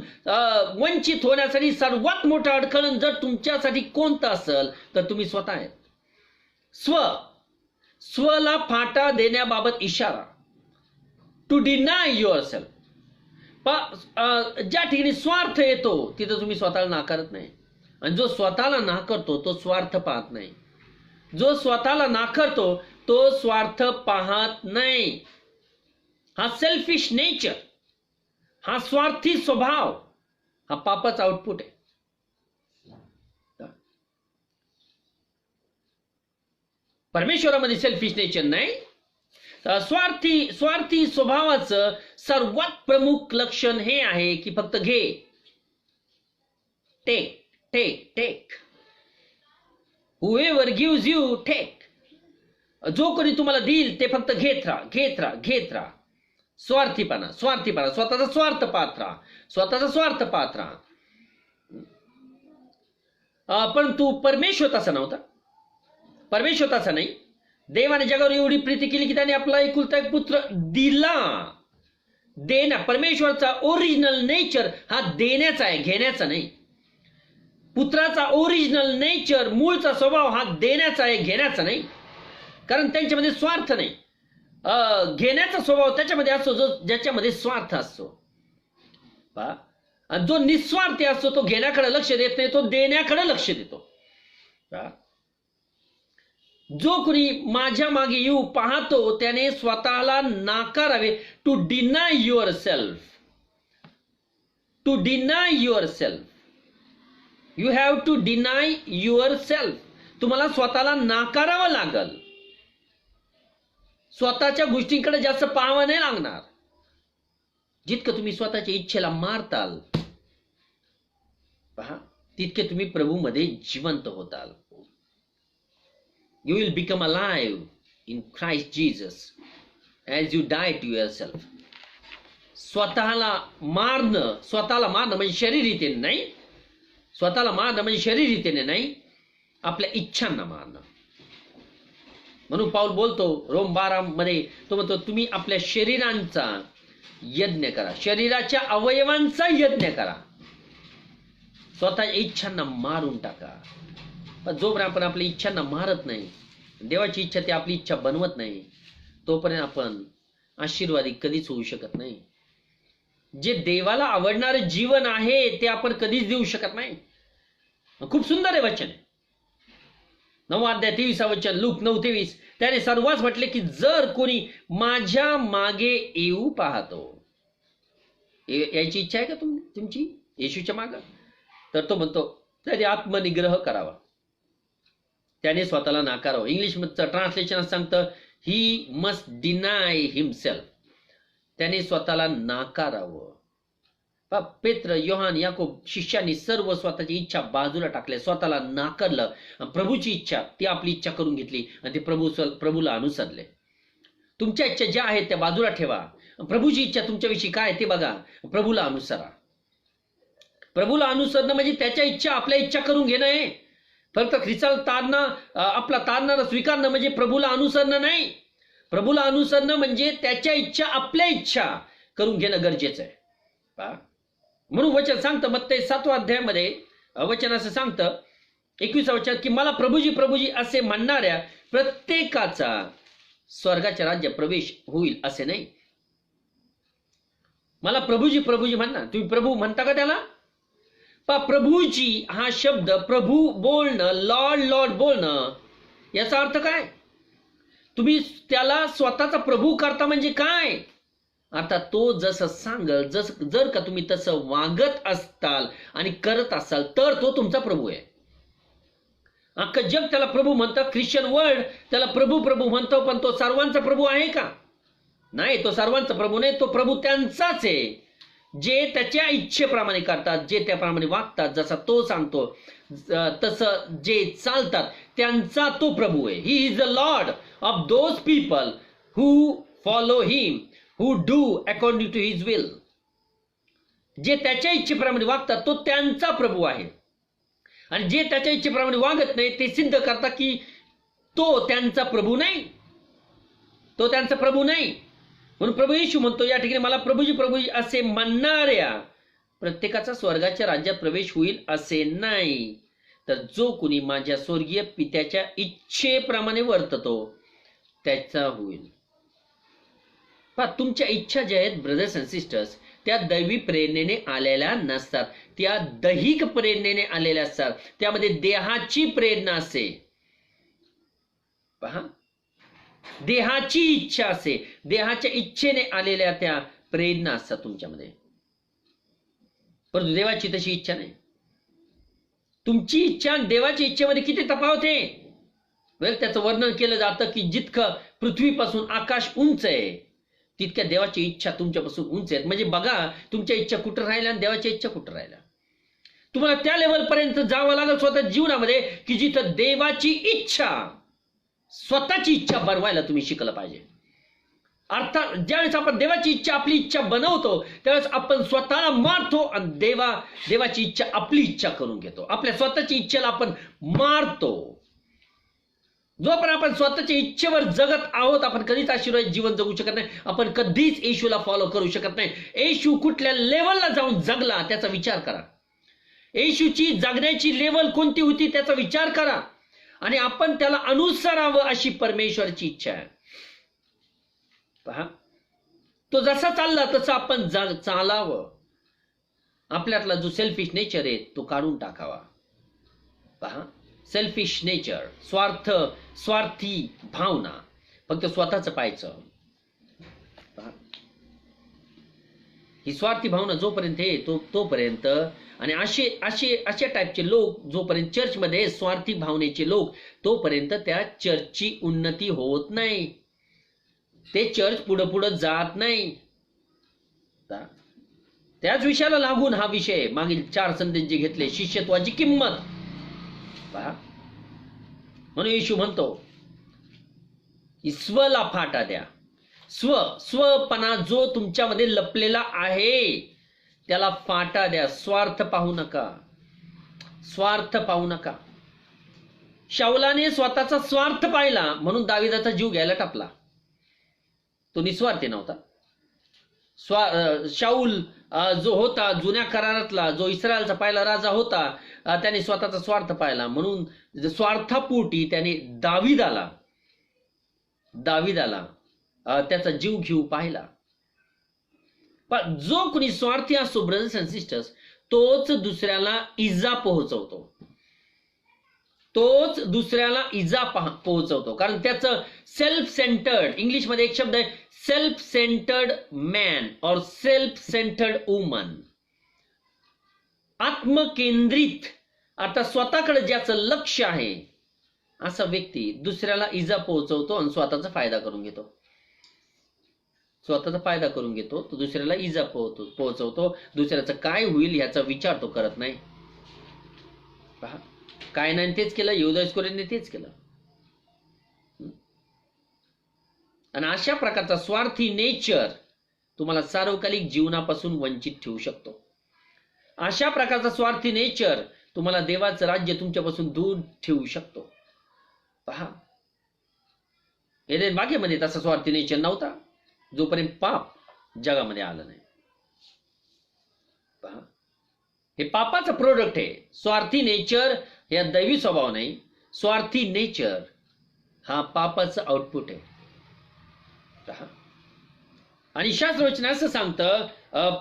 वंचित होण्यासाठी सर्वात मोठं अडखळण जर तुमच्यासाठी कोणतं असेल तर तुम्ही स्वतः आहेत. स्वला फाटा देण्याबाबत इशारा. To deny your self. ज्या ठिकाणी स्वार्थ येतो तिथं तुम्ही स्वतःला नाकारत नाही. आणि जो स्वतःला नाकारतो तो स्वार्थ पाहत नाही. जो स्वतःला नाकारतो तो स्वार्थ पाहत नाही. हा सेल्फिश नेचर, हा स्वार्थी स्वभाव, हा पापाचा आउटपुट आहे. परमेश्वरामध्ये सेल्फिश नेचर नाही. स्वार्थी स्वभावाचं सर्वात प्रमुख लक्षण हे आहे की फक्त घे, take take take. whoever gives you take. जो कोणी तुम्हाला देईल ते फक्त घेत राहा. स्वार्थीपणा, स्वतःचा स्वार्थ पाहत राहा. परंतु परमेश्वर तसा नव्हता. परमेश्वर तसा नाही. देवाने जगावर एवढी प्रीती केली की त्याने आपला एकुलता एक पुत्र दिला. देणं, परमेश्वरचा ओरिजिनल नेचर हा देण्याचा आहे, घेण्याचा नाही. पुत्राचा ओरिजिनल नेचर, मूळचा स्वभाव हा देण्याचा आहे, घेण्याचा नाही. कारण त्यांच्यामध्ये स्वार्थ नाही. घेण्याचा स्वभाव त्याच्यामध्ये असतो ज्याच्यामध्ये स्वार्थ असतो. आणि जो निस्वार्थी असतो तो घेण्याकडे लक्ष देत नाही, तो देण्याकडे लक्ष देतो. जो कोणी माझ्या मागे येऊ पाहतो त्याने स्वतःला नाकारावे. To deny your self. To deny your self. You have to deny your self. तुम्हाला स्वतःला नाकारावं लागल. स्वतःच्या गोष्टींकडे जास्त पाहावं नाही लागणार. जितकं तुम्ही स्वतःच्या इच्छेला मारताल पहा, तितके तुम्ही प्रभूमध्ये जिवंत होताल. You will become alive in Christ Jesus as you die to yourself. स्वतःला मारणं म्हणजे शरीरीतेने नाही. स्वतःला मारणं म्हणजे शरीरीतेने नाही, आपल्या इच्छांना मारणं. म्हणून पाऊल बोलतो रोम 12 मध्ये, तो म्हणतो तुम्ही आपल्या शरीरांचा यज्ञ करा, शरीराच्या अवयवांचा यज्ञ करा, स्वतःच्या इच्छांना मारून टाका. जोपर्यंत आपण आपल्या इच्छांना मारत नाही, देवाची इच्छा ती आपली इच्छा बनवत नाही, तोपर्यंत आपण आशीर्वादी कधीच होऊ शकत नाही. जे देवाला आवडणारं जीवन आहे ते आपण कधीच देऊ शकत नाही. खूप सुंदर आहे वचन आहे. 9 अध्याय 23 वचन, लूक 9:23. त्याने सर्वांस म्हटले की जर कोणी माझ्या मागे येऊ पाहतो, याची इच्छा आहे का तुमची येशूच्या मागे, तर तो म्हणतो त्याने आत्मनिग्रह करावा, त्याने स्वतःला नाकारावं. इंग्लिश ट्रान्सलेशन सांगतं ही मस्ट डिनाय हिमसेल्फ, त्याने स्वतःला नाकारावं. पेत्र, योहान, याकोब शिष्यांनी सर्व स्वतःची इच्छा बाजूला टाकल्या, स्वतःला नाकारलं, प्रभूची इच्छा ती आपली इच्छा करून घेतली आणि ते प्रभूला अनुसरले. तुमच्या इच्छा ज्या आहेत त्या बाजूला ठेवा, प्रभूची इच्छा तुमच्याविषयी काय ते बघा, प्रभूला अनुसरा. प्रभूला अनुसरणं म्हणजे त्याच्या इच्छा आपल्या इच्छा करून घेणं आहे. फक्त ख्रिस्ताला तारणं, आपला तारणारा स्वीकारणं म्हणजे प्रभूला अनुसरणं नाही. प्रभूला अनुसरणं म्हणजे त्याच्या इच्छा आपल्या इच्छा करून घेणं गरजेचं आहे. म्हणून वचन सांगतं मत्ती 7 अध्यायामध्ये वचन असं सांगतं 21 वचन की मला प्रभूजी प्रभूजी असे म्हणणाऱ्या प्रत्येकाचा स्वर्गाच्या राज्यात प्रवेश होईल असे नाही. मला प्रभूजी प्रभूजी म्हणणार, तुम्ही प्रभू म्हणता का त्याला? प्रभूजी हा शब्द, प्रभू बोलणं, लॉर्ड लॉर्ड बोलणं, याचा अर्थ काय? तुम्ही त्याला स्वतःचा प्रभू करता म्हणजे काय? आता तो जसं सांगल, जर का तुम्ही तसं वागत असताल आणि करत असाल तर तो तुमचा प्रभू आहे. अख्खं जग त्याला प्रभू म्हणतं, ख्रिश्चन वर्ल्ड त्याला प्रभू प्रभू म्हणतो, पण तो सर्वांचा प्रभू आहे का? नाही, तो सर्वांचा प्रभू नाही. तो प्रभू त्यांचाच आहे जे त्याच्या इच्छेप्रमाणे करतात, जे त्याप्रमाणे वागतात, जसा तो सांगतो तसं जे चालतात, त्यांचा तो प्रभू आहे. He is the Lord of those people who follow him, who do according to his will. जे त्याच्या इच्छेप्रमाणे वागतात तो त्यांचा प्रभू आहे. आणि जे त्याच्या इच्छेप्रमाणे वागत नाही ते सिद्ध करतात की तो त्यांचा प्रभू नाही, तो त्यांचा प्रभू नाही. म्हणून प्रभू येशू म्हणतो या ठिकाणी मला प्रभूजी प्रभूजी असे म्हणणाऱ्या प्रत्येकाचा स्वर्गाच्या राज्यात प्रवेश होईल असे नाही, तर जो कोणी माझ्या स्वर्गीय पित्याच्या इच्छेप्रमाणे वर्ततो त्याचा होईल. तुमच्या इच्छा ज्या आहेत ब्रदर्स अँड सिस्टर्स, त्या दैवी प्रेरणेने आलेल्या नसतात, त्या दैहिक प्रेरणेने आलेल्या असतात. त्यामध्ये देहाची प्रेरणा असते. पहा, देहाची इच्छा असते, देहाच्या इच्छेने आलेल्या त्या प्रेरणा असतात तुमच्यामध्ये. परंतु देवाची तशी इच्छा नाही. तुमची इच्छा आणि देवाच्या इच्छेमध्ये किती तफावत आहे? त्याचं वर्णन केलं जातं की जितकं पृथ्वीपासून आकाश उंच आहे तितक्या देवाची इच्छा तुमच्यापासून उंच आहेत. म्हणजे बघा तुमच्या इच्छा कुठं राहिल्या आणि देवाच्या इच्छा कुठं राहिल्या. तुम्हाला त्या लेवलपर्यंत जावं लागेल स्वतः जीवनामध्ये की जिथं देवाची इच्छा, स्वतःची इच्छा बनवायला तुम्ही शिकलं पाहिजे. अर्थात ज्यावेळेस आपण देवाची इच्छा आपली इच्छा बनवतो त्यावेळेस आपण स्वतःला मारतो आणि देवाची इच्छा आपली इच्छा करून घेतो. आपल्या स्वतःची इच्छेला आपण मारतो. जोपर्यंत आपण स्वतःच्या इच्छेवर जगत आहोत आपण कधीच आशीर्वादित जीवन जगू शकत नाही. आपण कधीच येशूला फॉलो करू शकत नाही. येशू कुठल्या लेवलला जाऊन जगला त्याचा विचार करा. येशूची जगण्याची लेवल कोणती होती त्याचा विचार करा आणि आपण त्याला अनुसरावं अशी परमेश्वराची इच्छा आहे. पहा, तो जसा चालला तसं आपण चालावं. आपल्यातला जो सेल्फिश नेचर आहे तो काढून टाकावा. पहा, सेल्फिश नेचर, स्वार्थी भावना, फक्त स्वतःच पाहायचं. ही स्वार्थी भावना जोपर्यंत आहे तोपर्यंत, आणि अशा टाईपचे लोक जोपर्यंत चर्चमध्ये स्वार्थी भावनेचे लोक, तोपर्यंत त्या चर्चची उन्नती होत नाही. ते चर्च पुढं जात नाही. त्याच विषयाला लागून हा विषय मागील 4 संदेश जे घेतले, शिष्यत्वाची किंमत. पहा, म्हणून येशू म्हणतो स्वला फाटा द्या. स्वपणा जो तुमच्यामध्ये लपलेला आहे त्याला फाटा द्या. स्वार्थ पाहू नका. शाऊलाने स्वतःचा स्वार्थ पाहिला म्हणून दाविदाचा जीव घ्यायला टापला. तो निस्वार्थी नव्हता. शाऊल जो होता जुन्या करारातला, जो इस्रायलचा पहिला राजा होता, त्याने स्वतःचा स्वार्थ पाहिला, म्हणून स्वार्थापोटी त्याने दाविदाला त्याचा जीव घेऊ पाहिला. पण जो कोणी स्वार्थी असतो ब्रदर्स अँड सिस्टर्स, तोच दुसऱ्याला इजा पोहोचवतो. कारण त्याचं सेल्फ सेंटर्ड, इंग्लिशमध्ये एक शब्द आहे सेल्फ सेंटर्ड मॅन और सेल्फ सेंटर्ड वुमन. आत्मकेंद्रित, आता स्वतःकडे ज्याचं लक्ष आहे असा व्यक्ती दुसऱ्याला इजा पोहोचवतो आणि स्वतःचा फायदा करून घेतो. तो दुसऱ्याला इजा पोहोचवतो. दुसऱ्याचं काय होईल याचा विचार तो करत नाही. पहा, काय नाही तेच केलं, यहूदा इस्करियोतने तेच केलं. आणि अशा प्रकारचा स्वार्थी नेचर तुम्हाला सार्वकालिक जीवनापासून वंचित ठेवू शकतो. अशा प्रकारचा स्वार्थी नेचर तुम्हाला देवाचं राज्य तुमच्यापासून दूर ठेवू शकतो. पहा, एदेन बागेमध्ये तसा स्वार्थी नेचर नव्हता जोपर्यंत पाप जगामध्ये आलं नाही. पहा, हे पापाचं प्रोडक्ट आहे. स्वार्थी नेचर या दैवी स्वभाव नाही, स्वार्थी नेचर हा पापाचं आउटपुट आहे. पहा, आणि शास्त्रवचन असं सांगतं,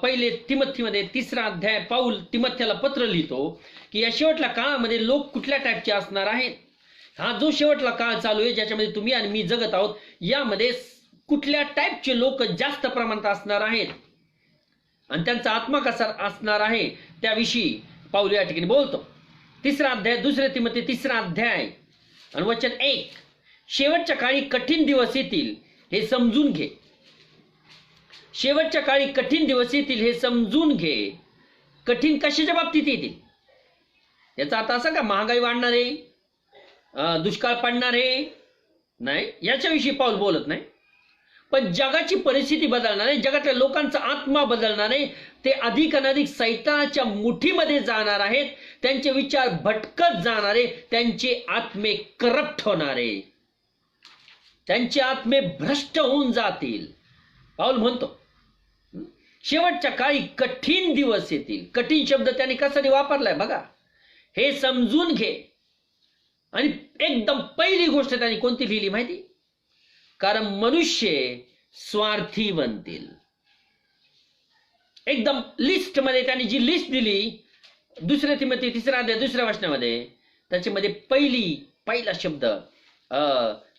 पहिले तिमोथीमध्ये 3रा अध्याय, पाऊल तिमोथ्याला पत्र लिहितो की या शेवटल्या काळामध्ये लोक कुठल्या टाईपचे असणार आहेत. हा जो शेवटला काळ चालू आहे ज्याच्यामध्ये तुम्ही आणि मी जगत आहोत, यामध्ये कुठल्या टाईपचे लोक जास्त प्रमाणात असणार आहेत आणि त्यांचा आत्मा कसा असणार आहे त्याविषयी पाऊल या ठिकाणी बोलतो. 3रा अध्याय, 2 तिमोथी 3रा अध्याय आणि वचन 1, शेवटच्या काळी कठीण दिवस येतील हे समजून घे. शेवटच्या काळी कठीण दिवस येतील हे समजून घे. कठीण कशाच्या बाबतीत येतील? याचा अर्थ असा का महागाई वाढणार आहे, दुष्काळ पडणार आहे? नाही, याच्याविषयी पाऊल बोलत नाही. पण जगाची परिस्थिती बदलणार आहे, जगातल्या लोकांचा आत्मा बदलणार आहे. ते अधिक अधिक सैतानाच्या मुठीमध्ये जाणार आहेत, त्यांचे विचार भटकत जाणारे, त्यांचे आत्मे करप्ट होणारे, त्यांचे आत्मे भ्रष्ट होऊन जातील. पाऊल म्हणतो शेवटच्या काळी कठीण दिवस येतील. कठीण शब्द त्यांनी कसा वापरलाय बघा, हे समजून घे. आणि एकदम पहिली गोष्ट त्यांनी कोणती लिहिली माहिती? कारण मनुष्य स्वार्थी बनतील. एकदम लिस्ट मध्ये त्यांनी जी लिस्ट दिली 2 तिमोथी 3रा अध्याय 2ऱ्या वचनामध्ये, त्याच्यामध्ये पहिला शब्द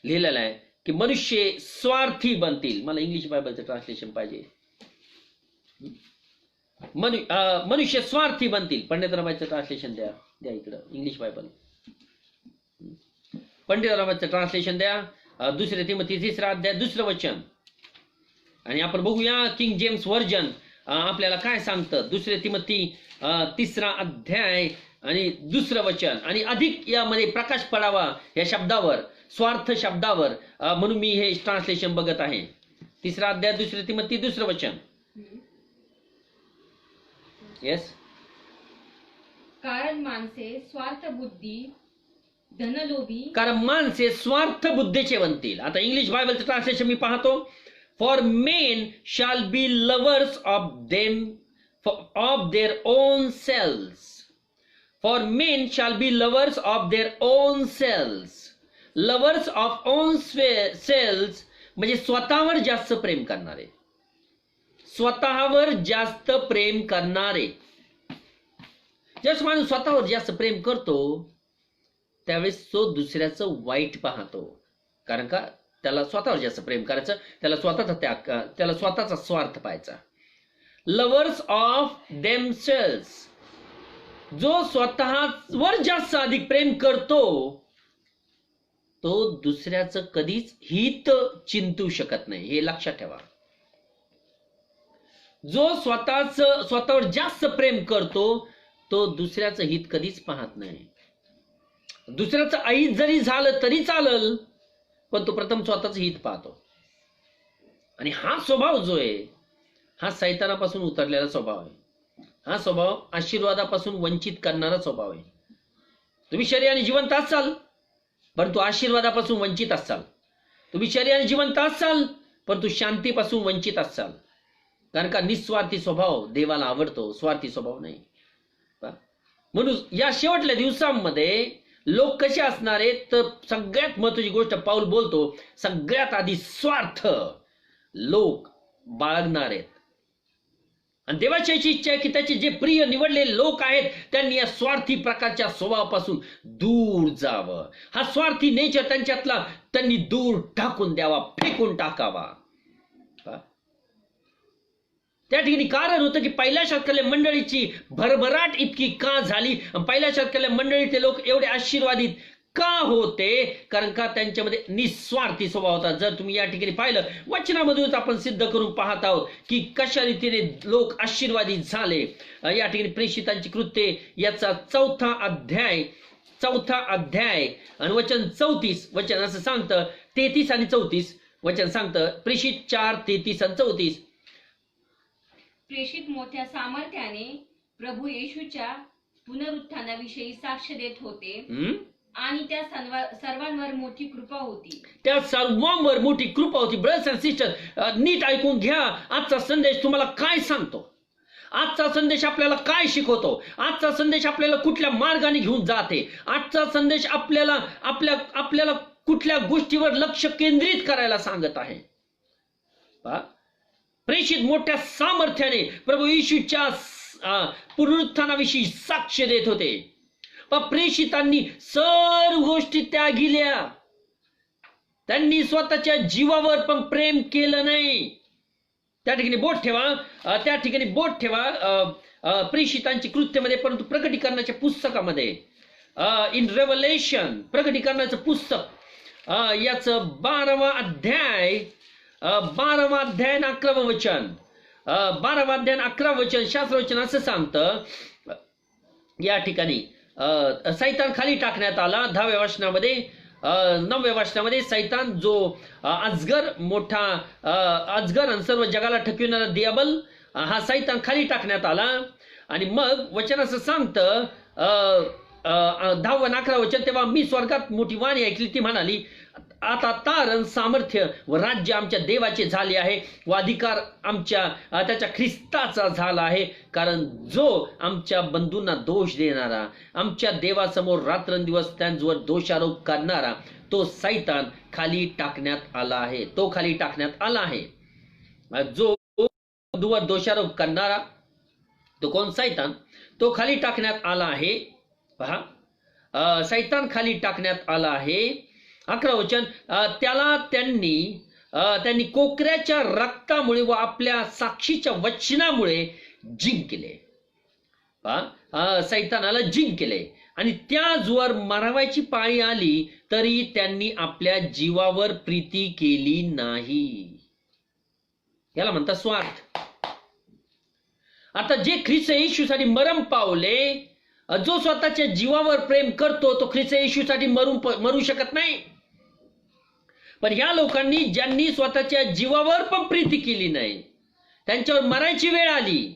लिहिलेला आहे की मनुष्य स्वार्थी बनतील. मला इंग्लिश बायबलचं ट्रान्सलेशन पाहिजे. मनुष्य स्वार्थी बनतील. पंडित रमाचं ट्रान्सलेशन द्या इकडं, इंग्लिश बायबल. पंडित रमाचं ट्रान्सलेशन द्या. 2 तिमोथी 3रा अध्याय 2रं वचन. आणि आपण बघूया किंग जेम्स व्हर्जन आपल्याला काय सांगतं. 2 तिमोथी 3रा अध्याय आणि 2रं वचन. आणि अधिक यामध्ये प्रकाश पडावा या शब्दावर, स्वार्थ शब्दावर, म्हणून मी हे ट्रान्सलेशन बघत आहे. 3रा अध्याय 2 तिमोथी 2रं वचन. येस. कारण माणसे स्वार्थ बुद्धीचे बनतील. आता इंग्लिश बायबलचं ट्रान्सलेशन मी पाहतो. For men shall be lovers of their own selves. For men shall be lovers of their own selves. Lovers of own selves म्हणजे स्वतःवर जास्त प्रेम करणारे. स्वतःवर जास्त प्रेम करणारे. ज्यावेळेस माणूस स्वतःवर जास्त प्रेम करतो त्यावेळेस तो दुसऱ्याचं वाईट पाहतो. कारण का त्याला स्वतःवर जास्त प्रेम करायचं, त्याला स्वतःचा स्वार्थ पाहायचा. लवर्स ऑफ देमसेल्स, जो स्वतःवर जास्त अधिक प्रेम करतो तो दुसऱ्याचं कधीच हित चिंतू शकत नाही. हे लक्षात ठेवा. जो स्वतःवर जास्त प्रेम करतो तो दुसऱ्याचं हित कधीच पाहत नाही. दुसऱ्याचं अहित जरी झालं तरी चालल, पण तो प्रथम स्वतःचं हित पाहतो. आणि हा स्वभाव जो आहे हा सैतानापासून उतरलेला स्वभाव आहे. हा स्वभाव आशीर्वादापासून वंचित करणारा स्वभाव आहे. तुम्ही शरीराने जिवंत असाल परंतु आशीर्वादापासून वंचित असाल. तुम्ही शरीराने जिवंत असाल परंतु शांतीपासून वंचित असाल. कारण का निस्वार्थी स्वभाव देवाला आवडतो, स्वार्थी स्वभाव नाही. म्हणून या शेवटल्या दिवसांमध्ये लोक कसे असणार आहेत, तर सगळ्यात महत्वाची गोष्ट पाऊल बोलतो, सगळ्यात आधी स्वार्थ लोक बाळगणार आहेत. आणि देवाची अशी इच्छा आहे की त्याचे जे प्रिय निवडलेले लोक आहेत त्यांनी या स्वार्थी प्रकारच्या स्वभावापासून दूर जावं. हा स्वार्थी नेचर त्यांच्यातला त्यांनी दूर टाकून द्यावा, फेकून टाकावा. त्या ठिकाणी कारण होतं की पहिल्या शतकातल्या मंडळीची भरभराट इतकी का झाली, पहिल्या शतकातल्या मंडळीचे लोक एवढे आशीर्वादित का होते, कारण का त्यांच्यामध्ये निस्वार्थी स्वभाव होता. जर तुम्ही या ठिकाणी पाहिलं, वचनामधूनच आपण सिद्ध करून पाहत आहोत की कशा रीतीने लोक आशीर्वादित झाले. या ठिकाणी प्रेषितांची कृत्ये याचा चौथा अध्याय आणि वचन 34 वचन असं सांगतं, 33 आणि 34 वचन सांगतं. प्रेषित 4:33 आणि 34. प्रेषित मोठ्या सामर्थ्याने प्रभू येशूच्या पुनरुत्थानाविषयी साक्ष देत होते आणि त्या सर्वांवर मोठी कृपा होती. त्या सर्वांवर मोठी कृपा होती. ब्रदर्स अँड सिस्टर, नीट ऐकून घ्या. आजचा संदेश तुम्हाला काय सांगतो, आजचा संदेश आपल्याला काय शिकवतो, आजचा संदेश आपल्याला कुठल्या मार्गाने घेऊन जाते, आजचा संदेश आपल्याला कुठल्या गोष्टीवर लक्ष केंद्रित करायला सांगत आहे. प्रेषित मोठ्या सामर्थ्याने प्रभू येशूच्या पुनरुत्थानाविषयी साक्ष देत होते. प्रेषितांनी सर्व गोष्टी त्यागिल्या. त्यांनी स्वतःच्या जीवावर पण प्रेम केलं नाही. त्या ठिकाणी बोट ठेवा. प्रेषितांची कृत्यमध्ये, परंतु प्रकटीकरणाच्या पुस्तकामध्ये, इन रेव्हलेशन, प्रकटीकरणाचं पुस्तक याचं 12वा अध्याय 11 वचन, 12 अध्याय 11 वचन, शास्त्रवचन असं सांगतं. या ठिकाणी सैतान खाली टाकण्यात आला. 10व्या वचनामध्ये, 9व्या वचनामध्ये सैतान जो मोठा अजगर आणि सर्व जगाला ठकविणारा दियाबल, हा सैतान खाली टाकण्यात आला. आणि मग वचन असं सांगतं, 10व आणि 11 वचन, तेव्हा मी स्वर्गात मोठी वाणी ऐकली, ती म्हणाली, आता तारण, सामर्थ्य व राज्य आमच्या देवाचे झाले आहे व अधिकार त्याच्या ख्रिस्ताचा झाला आहे, कारण जो आमच्या बंधूंना दोष देणारा, आमच्या देवासमोर रात्रंदिवस त्यांच्यावर दोषारोप करणारा, तो सैतान खाली टाकण्यात आला आहे. तो खाली टाकण्यात आला आहे. जो बंधूवर दोषारोप करणारा, तो कोण? सैतान. तो खाली टाकण्यात आला आहे. पहा, सैतान खाली टाकण्यात आला आहे. 11 वचन, त्याला त्यांनी कोकऱ्याच्या रक्तामुळे व आपल्या साक्षीच्या वचनामुळे जिंकले. सैतानाला जिंकले. आणि त्याचवर मारावायची पाळी आली तरी त्यांनी आपल्या जीवावर प्रीती केली नाही. याला म्हणतात स्वार्थ. आता जे ख्रिस्त येशूसाठी मरण पावले, जो स्वतःच्या जीवावर प्रेम करतो, तो ख्रिस्त येशूसाठी मरू शकत नाही. पण ह्या लोकांनी, ज्यांनी स्वतःच्या जीवावर पण प्रीती केली नाही, त्यांच्यावर मरायची वेळ आली,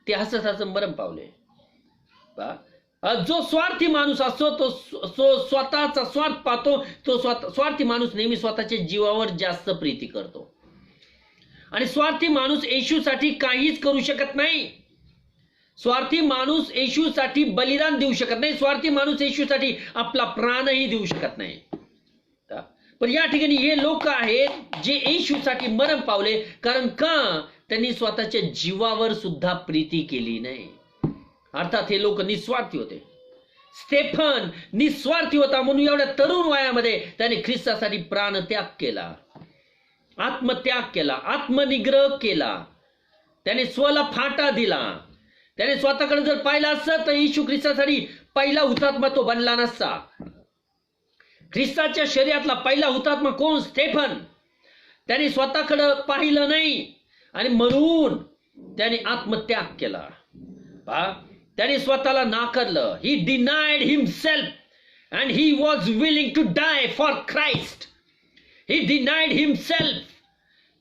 ते हसत हसत मरण पावले. जो स्वार्थी माणूस असतो, तो स्वतःचा स्वार्थ पाहतो. तो स्वार्थी माणूस नेहमी स्वतःच्या जीवावर जास्त प्रीती करतो. आणि स्वार्थी माणूस येशूसाठी काहीच करू शकत नाही. स्वार्थी माणूस येशूसाठी बलिदान देऊ शकत नाही. स्वार्थी माणूस येशूसाठी आपला प्राणही देऊ शकत नाही. पण या ठिकाणी हे लोक आहेत जे येशूसाठी मरण पावले, कारण का? त्यांनी स्वतःच्या जीवावर सुद्धा प्रीती केली नाही. अर्थात हे लोक निस्वार्थी होते. स्टेफन निस्वार्थी होता, म्हणून एवढ्या तरुण वयामध्ये त्याने ख्रिस्तासाठी प्राण त्याग केला, आत्मत्याग केला, आत्मनिग्रह केला. त्याने स्वला फाटा दिला. त्याने स्वतःकडे जर पाहिलं असतं तर येशू ख्रिस्तासाठी पहिला हुतात्मा तो बनला नसता. ख्रिस्ताच्या शरीरातला पहिला हुतात्मा कोण? स्टेफन. त्याने स्वतःकडे पाहिलं नाही आणि म्हणून त्याने आत्मत्याग केला. त्याने स्वतःला नाकारलं. He denied himself and he was willing to die for Christ. He denied himself.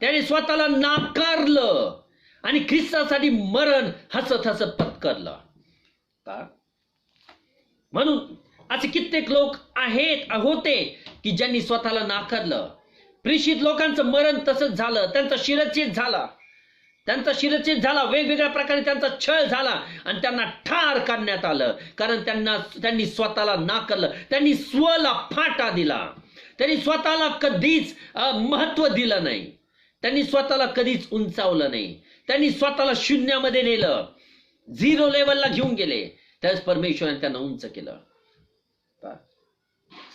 त्याने स्वतःला नाकारलं आणि ख्रिस्तासाठी मरण हसत हसत पत्करलं. म्हणून असे कित्येक लोक होते की ज्यांनी स्वतःला नाकारलं. प्रेषित लोकांचं मरण तसंच झालं. त्यांचा शिरच्छेद झाला. त्यांचा शिरच्छेद झाला, वेगवेगळ्या प्रकारे त्यांचा छळ झाला आणि त्यांना ठार करण्यात आलं. कारण त्यांनी स्वतःला नाकारलं, त्यांनी स्वला फाटा दिला, त्यांनी स्वतःला कधीच महत्व दिलं नाही, त्यांनी स्वतःला कधीच उंचावलं नाही, त्यांनी स्वतःला शून्यामध्ये नेलं, 0 लेवलला घेऊन गेले. त्याच परमेश्वराने त्यांना उंच केलं.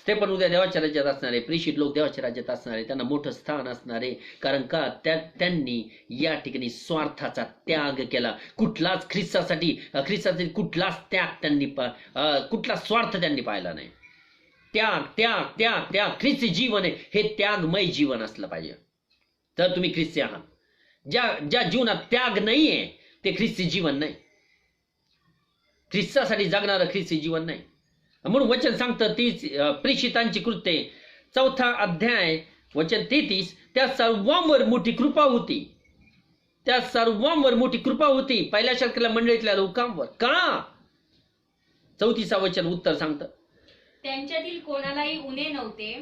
ते पण उद्या देवाच्या राज्यात असणारे, प्रेषित लोक देवाच्या राज्यात असणारे, त्यांना मोठं स्थान असणारे. कारण का त्यांनी या ठिकाणी स्वार्थाचा त्याग केला. कुठलाच ख्रिस्तासाठी कुठलाच त्याग त्यांनी कुठला स्वार्थ त्यांनी पाहिला नाही. त्याग त्याग त्याग त्याग ख्रिस्ती जीवन आहे, हे त्यागमय जीवन असलं पाहिजे. तर तुम्ही ख्रिस्ती आहात. ज्या जीवनात त्याग नाहीये ते ख्रिस्ती जीवन नाही, ख्रिस्तासाठी जगणारं ख्रिस्ती जीवन नाही. म्हणून वचन सांगतं ती प्रेषितांची कृत्ये 4 अध्याय वचन 33, त्या सर्वांवर मोठी कृपा होती, त्या सर्वांवर मोठी कृपा होती पहिल्या शतकातल्या मंडळीतल्या लोकांवर. का? 34 वचन उत्तर सांगतं, त्यांच्यातील कोणालाही उणे नव्हते,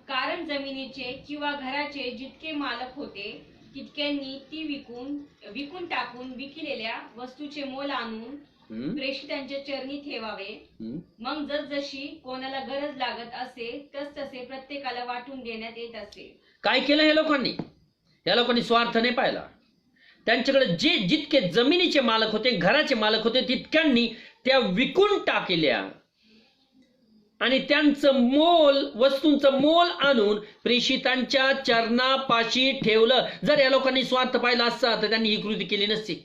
कारण जमिनीचे किंवा घराचे जितके मालक होते तितक्यांनी ती विकून टाकून विकलेल्या वस्तूचे मोल आणून प्रेषितांच्या चरणी ठेवावे. मग जसजशी कोणाला गरज लागत असे तसतसे प्रत्येकाला वाटून देण्यात येत असे. काय केलं या लोकांनी स्वार्थ नाही पाहिला. त्यांच्याकडे जितके जमिनीचे मालक होते, घराचे मालक होते, तितक्यांनी त्या विकून टाकल्या आणि त्यांचं वस्तूंचं मोल आणून प्रेषितांच्या चरणापाशी ठेवलं. जर या लोकांनी स्वार्थ पाहिला असता तर त्यांनी ही कृती केली नसती.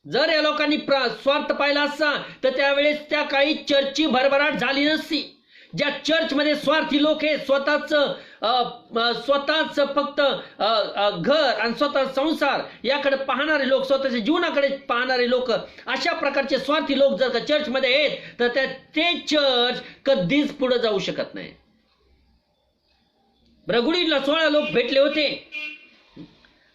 जर या लोकांनी स्वार्थ पाहिला असता तर त्यावेळेस त्या काळी चर्चची भरभराट झाली नसती. ज्या चर्चमध्ये स्वार्थी लोक हे स्वतःच फक्त घर आणि स्वतः संसार याकडे पाहणारे लोक, स्वतःच्या जीवनाकडे पाहणारे लोक, अशा प्रकारचे स्वार्थी लोक जर का चर्चमध्ये आहेत तर ते चर्च कधीच पुढे जाऊ शकत नाही. ब्रगुडीला 16 लोक भेटले होते,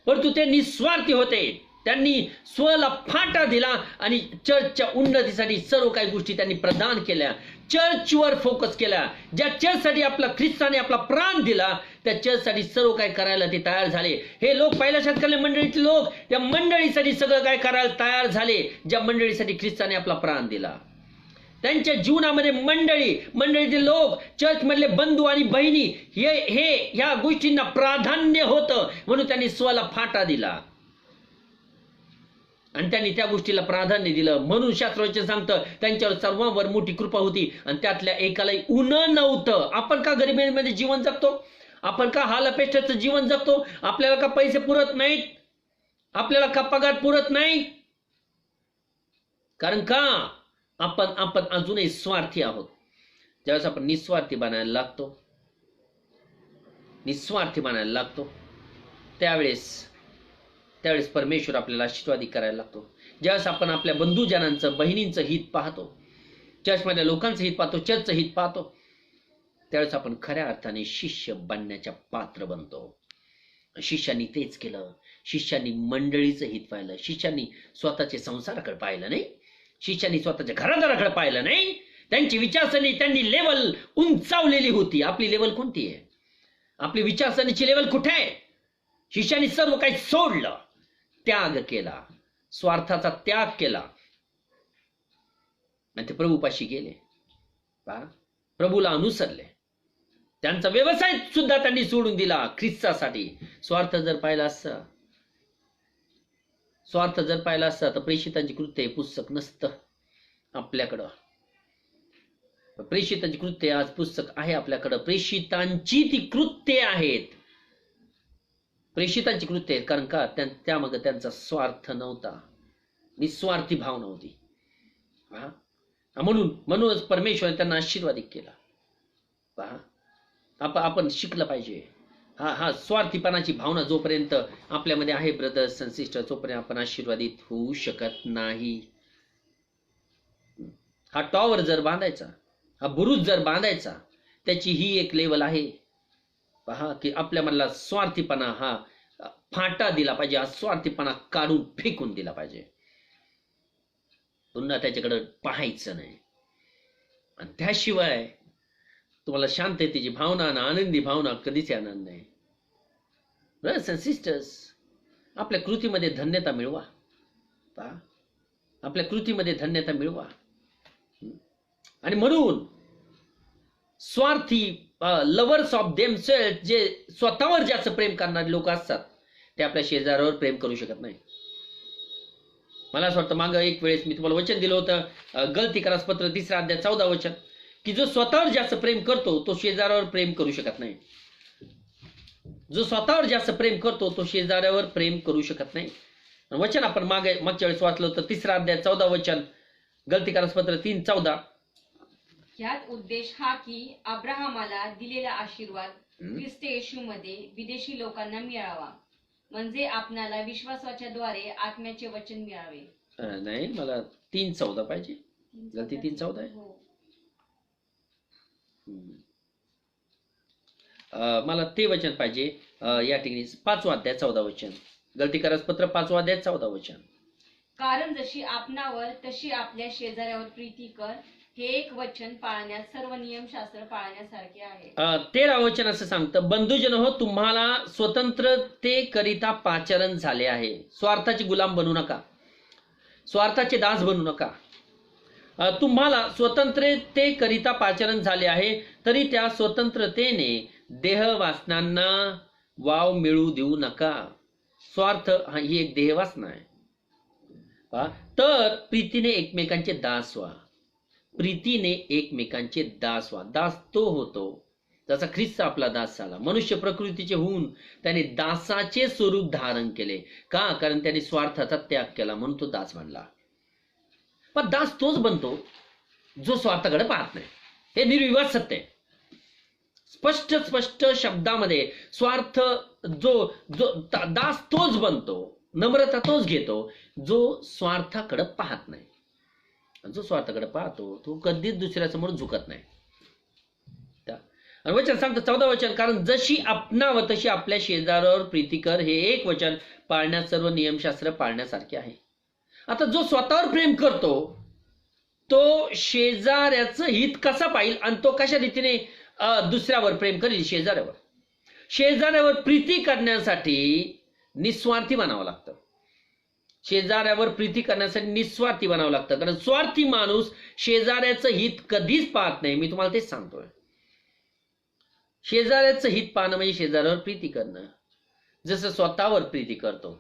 परंतु ते निस्वार्थी होते. त्यांनी स्वला फाटा दिला आणि चर्चच्या उन्नतीसाठी सर्व काही गोष्टी त्यांनी प्रदान केल्या, चर्चवर फोकस केला. ज्या चर्चसाठी ख्रिस्ताने आपला प्राण दिला त्या चर्चसाठी सर्व काही करायला ते तयार झाले. हे लोक पहिल्या शतकातले मंडळीतले लोक त्या मंडळीसाठी सगळं काय करायला तयार झाले, ज्या मंडळीसाठी ख्रिस्ताने आपला प्राण दिला. त्यांच्या जीवनामध्ये मंडळीतील लोक, चर्च मधले बंधू आणि बहिणी ह्या गोष्टींना प्राधान्य होतं, म्हणून त्यांनी स्वला फाटा दिला आणि त्यांनी त्या गोष्टीला प्राधान्य दिलं. म्हणून शास्त्रवचन सांगतं त्यांच्यावर सर्वांवर मोठी कृपा होती आणि त्यातल्या एकालाही उण नव्हतं. आपण का गरिबीमध्ये जीवन जगतो? आपण का हालअपेष्टाचं जीवन जगतो? आपल्याला का पैसे पुरत नाहीत? आपल्याला का पगार पुरत नाही? कारण का आपण अजूनही स्वार्थी आहोत. ज्यावेळेस आपण निस्वार्थी बनायला लागतो त्यावेळेस परमेश्वर आपल्याला आशीर्वादी करायला लागतो. ज्यावेळेस आपण आपल्या बंधुजनांचं, बहिणींचं हित पाहतो, चर्चमधल्या लोकांचं हित पाहतो, चर्चचं हित पाहतो, त्यावेळेस आपण खऱ्या अर्थाने शिष्य बनण्याच्या पात्र बनतो. शिष्यांनी तेच केलं. शिष्यांनी मंडळीचं हित पाहिलं, शिष्यांनी स्वतःचे संसाराकडे पाहिलं नाही, शिष्यांनी स्वतःच्या घरादाराकडे पाहिलं नाही. त्यांची विचारसरणी, त्यांनी लेवल उंचावलेली होती. आपली लेवल कोणती आहे? आपली विचारसरणीची लेवल कुठे आहे? शिष्यांनी सर्व काही सोडलं, त्याग केला, स्वार्थाचा त्याग केला आणि ते प्रभूपाशी गेले, प्रभूला अनुसरले. त्यांचा व्यवसाय सुद्धा त्यांनी सोडून दिला ख्रिस्तासाठी. स्वार्थ जर पाहिला असता तर प्रेषितांची कृत्ये पुस्तक नसतं आपल्याकडं. प्रेषितांची कृत्ये आज पुस्तक आहे आपल्याकडं. प्रेषितांची ती कृत्ये आहेत, प्रेषितांची कृत्ये आहेत. कारण का? त्यामागे त्यांचा स्वार्थ नव्हता, निस्वार्थी भाव नव्हती. म्हणूनच परमेश्वराने त्यांना आशीर्वादित केला. आपण शिकलं पाहिजे. हा स्वार्थीपणाची भावना जोपर्यंत आपल्यामध्ये आहे ब्रदर्स अँड सिस्टर, तोपर्यंत आपण आशीर्वादित होऊ शकत नाही. हा टॉवर जर बांधायचा, हा बुरुज जर बांधायचा, त्याची ही एक लेवल आहे. पहा की आपल्यामधला स्वार्थीपणा हा फाटा दिला पाहिजे, हा स्वार्थीपणा काढून फेकून दिला पाहिजे. पुन्हा त्याच्याकडे पाहायचं नाही. आणि त्याशिवाय तुम्हाला शांततेची भावना आणि आनंदी भावना कधीच येणार नाही. ब्रदर्स अँड सिस्टर्स, आपल्या कृतीमध्ये धन्यता मिळवा. पहा, आपल्या कृतीमध्ये धन्यता मिळवा. आणि म्हणून स्वार्थी लवर्स ऑफ देमसेल्फ, जे स्वतःवर जास्त प्रेम करणारे लोक असतात, ते आपल्या शेजाऱ्यावर प्रेम करू शकत नाही. मला असं वाटतं मागं एक वेळेस मी तुम्हाला वचन दिलं होतं, गलतीकारास पत्र 3 अध्याय 14 वचन, की जो स्वतःवर जास्त प्रेम करतो तो शेजाऱ्यावर प्रेम करू शकत नाही. जो स्वतःवर जास्त प्रेम करतो तो शेजाऱ्यावर प्रेम करू शकत नाही. वचन आपण मागच्या वेळेस वाचलं होतं 3 अध्याय 14 वचन, गलतीकारास पत्र 3:14. ह्यात उद्देश हा की अब्राहमाला दिलेला आशीर्वाद ख्रिस्त येशूमध्ये विदेशी लोकांना मिळावा, म्हणजे आपणाला विश्वासाच्या द्वारे आत्म्याचे वचन मिळावे. नाही, मला 3:14 पाहिजे. गलती 3:14 आहे. हो. मला ते वचन पाहिजे. या ठिकाणी 5 अध्याय 14 वचन, गलतीकारास पत्र 5 अध्याय 14 वचन. कारण जशी आपणावर तशी आपल्या शेजाऱ्यावर प्रीती कर, हे एक वचन पाळण्यात सर्व नियमशास्त्र पाळण्यासारखे आहे. 13 वचन असं सांगतं, बंधुजन हो, तुम्हाला स्वतंत्रतेकरिता पाचारण झाले आहे. स्वार्थाचे गुलाम बनू नका, स्वार्थाचे दास बनू नका. तुम्हाला स्वतंत्रतेकरिता पाचारण झाले आहे, तरी त्या स्वतंत्रतेने देह वासनांना वाव मिळू देऊ नका. स्वार्थ ही एक देह वासना आहे. तर प्रीतीने एकमेकांचे दास व्हा. प्रीतीने एकमेकांचे दास व्हा. दास तो होतो जसा ख्रिस्त आपला दास झाला. मनुष्य प्रकृतीचे होऊन त्याने दासाचे स्वरूप धारण केले. का? कारण त्याने स्वार्थाचा त्याग केला, म्हणून तो दास बनला. पण दास तोच बनतो जो स्वार्थाकडे पाहत नाही. हे निर्विवाद सत्य आहे. स्पष्ट शब्दामध्ये स्वार्थ जो दास तोच बनतो, नम्रता तोच घेतो जो स्वार्थाकडे पाहत नाही. जो स्वार्थाकडे पाहतो तो कधीच दुसऱ्यासमोर झुकत नाही. आणि वचन सांगतं 14 वचन, कारण जशी आपणावर तशी आपल्या शेजाऱ्यावर प्रीती कर, हे एक वचन पाळण्यात सर्व नियमशास्त्र पाळण्यासारखे आहे. आता जो स्वतःवर प्रेम करतो तो शेजाऱ्याचं हित कसा पाहिल आणि तो कशा रीतीने दुसऱ्यावर प्रेम करेल? शेजाऱ्यावर प्रीती करण्यासाठी निस्वार्थी बनावं लागतं. शेजाऱ्यावर प्रीती करण्यासाठी निस्वार्थी बनावं लागतं. कारण स्वार्थी माणूस शेजाऱ्याचं हित कधीच पाहत नाही. मी तुम्हाला तेच सांगतोय. शेजाऱ्याचं हित पाहणं म्हणजे शेजाऱ्यावर प्रीती करणं, जसं स्वतःवर प्रीती करतो.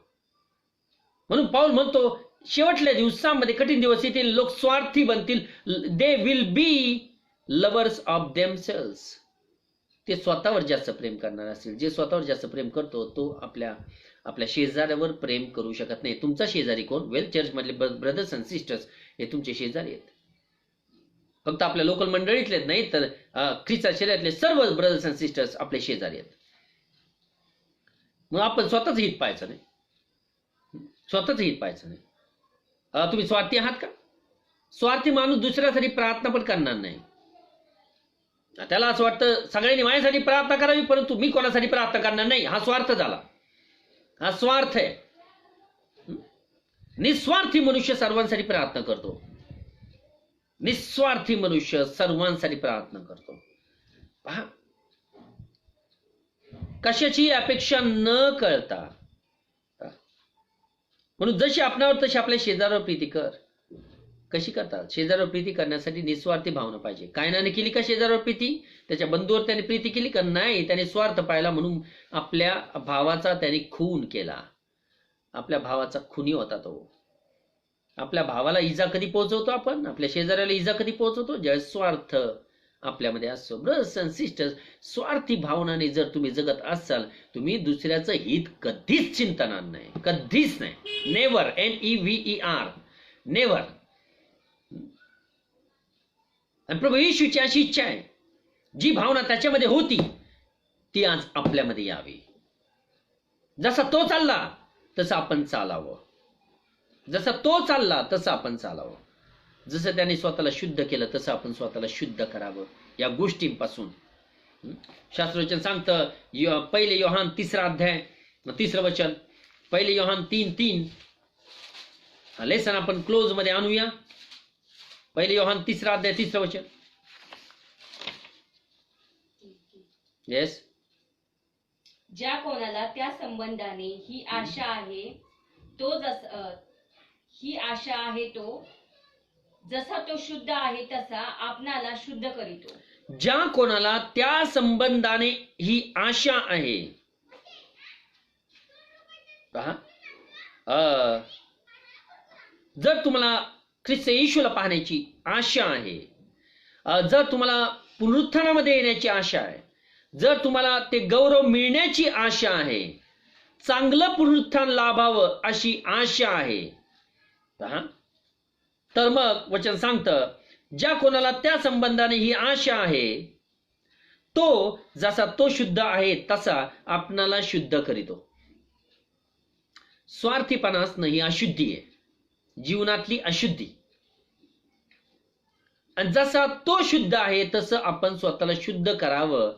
म्हणून पाऊल म्हणतो, शेवटल्या दिवसांमध्ये कठीण दिवस येतील, लोक स्वार्थी बनतील. They will be lovers of themselves. ते स्वतःवर जास्त प्रेम करणार असतील. जे स्वतःवर जास्त प्रेम करतो तो आपल्या शेजाऱ्यावर प्रेम करू शकत नाही. तुमचा शेजारी कोण? वेल चर्च मधले ब्रदर्स अँड सिस्टर्स हे तुमचे शेजारी आहेत. फक्त आपल्या लोकल मंडळीतलेच नाही तर ख्रिस्ता शरीरातले सर्व ब्रदर्स अँड सिस्टर्स आपले शेजारी आहेत. मग आपण स्वतःच हित पाहायचं नाही. स्वतःच हित पाहायचं नाही. तुम्ही स्वार्थी आहात का? स्वार्थी माणूस दुसऱ्यासाठी प्रार्थना पण करणार नाही. त्याला असं वाटतं सगळ्यांनी माझ्यासाठी प्रार्थना करावी, परंतु मी कोणासाठी प्रार्थना करणार नाही. हा स्वार्थ झाला. हा स्वार्थ आहे. निस्वार्थी मनुष्य सर्वांसाठी प्रार्थना करतो. निस्वार्थी मनुष्य सर्वांसाठी प्रार्थना करतो. पहा, कशाची अपेक्षा न करता. म्हणून जशी आपणावर तशी आपल्या शेजाऱ्यावर प्रीती कर. कशी करतात? शेजाऱ्यावर प्रीती करण्यासाठी निस्वार्थी भावना पाहिजे. कायनाने केली का शेजाऱ्यावर प्रीती? त्याच्या बंधूवर त्याने प्रीती केली का? नाही. त्याने स्वार्थ पाहिला म्हणून आपल्या भावाचा त्याने खून केला. आपल्या भावाचा खुनी होता तो. आपल्या भावाला इजा कधी पोहोचवतो आपण? आपल्या शेजाऱ्याला इजा कधी पोहोचवतो? ज्यावेळेस स्वार्थ आपल्यामध्ये असतो. ब्रदर्स अँड सिस्टर्स, स्वार्थी भावनाने जर तुम्ही जगत असाल, तुम्ही दुसऱ्याचं हित कधीच चिंतणार नाही. कधीच नाही. नेव्हर. NEVER. नेव्हर. आणि प्रभू येशूची अशी इच्छा आहे, जी भावना त्याच्यामध्ये होती ती आज आपल्यामध्ये यावी. जसा तो चालला तसं आपण चालावं. जसा तो चालला तसं आपण चालावं. जसं त्याने स्वतःला शुद्ध केलं तसं आपण स्वतःला शुद्ध करावं या गोष्टींपासून. शास्त्रवचन सांगतं, 1 योहान 3 अध्याय 3 वचन, 1 योहान 3:3. लेसन आपण क्लोज मध्ये आणूया. 1 योहान 3 अध्याय 3 वचन. येस, ज्या कोणाला त्या संबंधाने ही आशा आहे तो जसा तो शुद्ध आहे तसा आपणाला शुद्ध करीतो. ज्या कोणाला त्या संबंधाने ही आशा आहे. पहा, जर तुम्हाला ख्रिस्त येशूला पाहण्याची आशा आहे, जर तुम्हाला पुनरुत्थानामध्ये येण्याची आशा आहे, जर तुम्हाला ते गौरव मिळण्याची आशा आहे, चांगलं पुनरुत्थान लाभावं अशी आशा आहे, तर मग वचन सांगतं, ज्या कोणाला त्या संबंधाने ही आशा आहे तो जसा तो शुद्ध आहे तसा आपणाला शुद्ध करीतो. स्वार्थीपणा असणं ही अशुद्धी आहे, जीवनातली अशुद्धी. आणि जसा तो शुद्ध आहे तसं आपण स्वतःला शुद्ध करावं.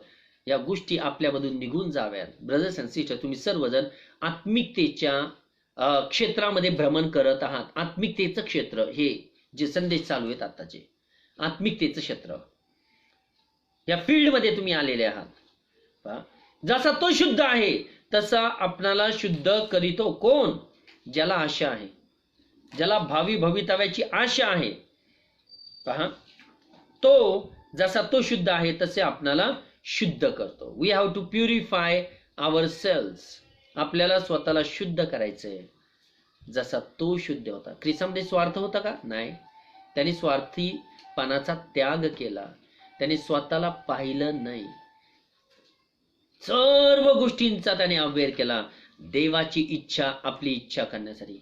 या गोष्टी आपल्यामधून निघून जाव्यात. ब्रदर्स अँड सिस्टर, तुम्ही सर्वजण आत्मिकतेच्या क्षेत्रामध्ये भ्रमण करत आहात. आत्मिकतेचं क्षेत्र, हे जे संदेश चालू आहेत आताचे, आत्मिकतेचं क्षेत्र, या फील्डमध्ये तुम्ही आलेले आहात. जसा तो शुद्ध आहे तसा आपणाला शुद्ध करीतो. कोण? ज्याला आशा आहे, ज्याला भावी भवितव्याची आशा आहे. पहा, तो जसा तो शुद्ध आहे तसे आपणाला शुद्ध करतो. We have to purify ourselves. आपल्याला स्वतःला शुद्ध करायचंय जसा तो शुद्ध होता. ख्रिस्तामध्ये स्वार्थ होता का? नाही. त्याने स्वार्थीपणाचा त्याग केला. त्याने स्वतःला पाहिलं नाही. सर्व गोष्टींचा त्याने अव्यय केला देवाची इच्छा, आपली इच्छा करण्यासाठी.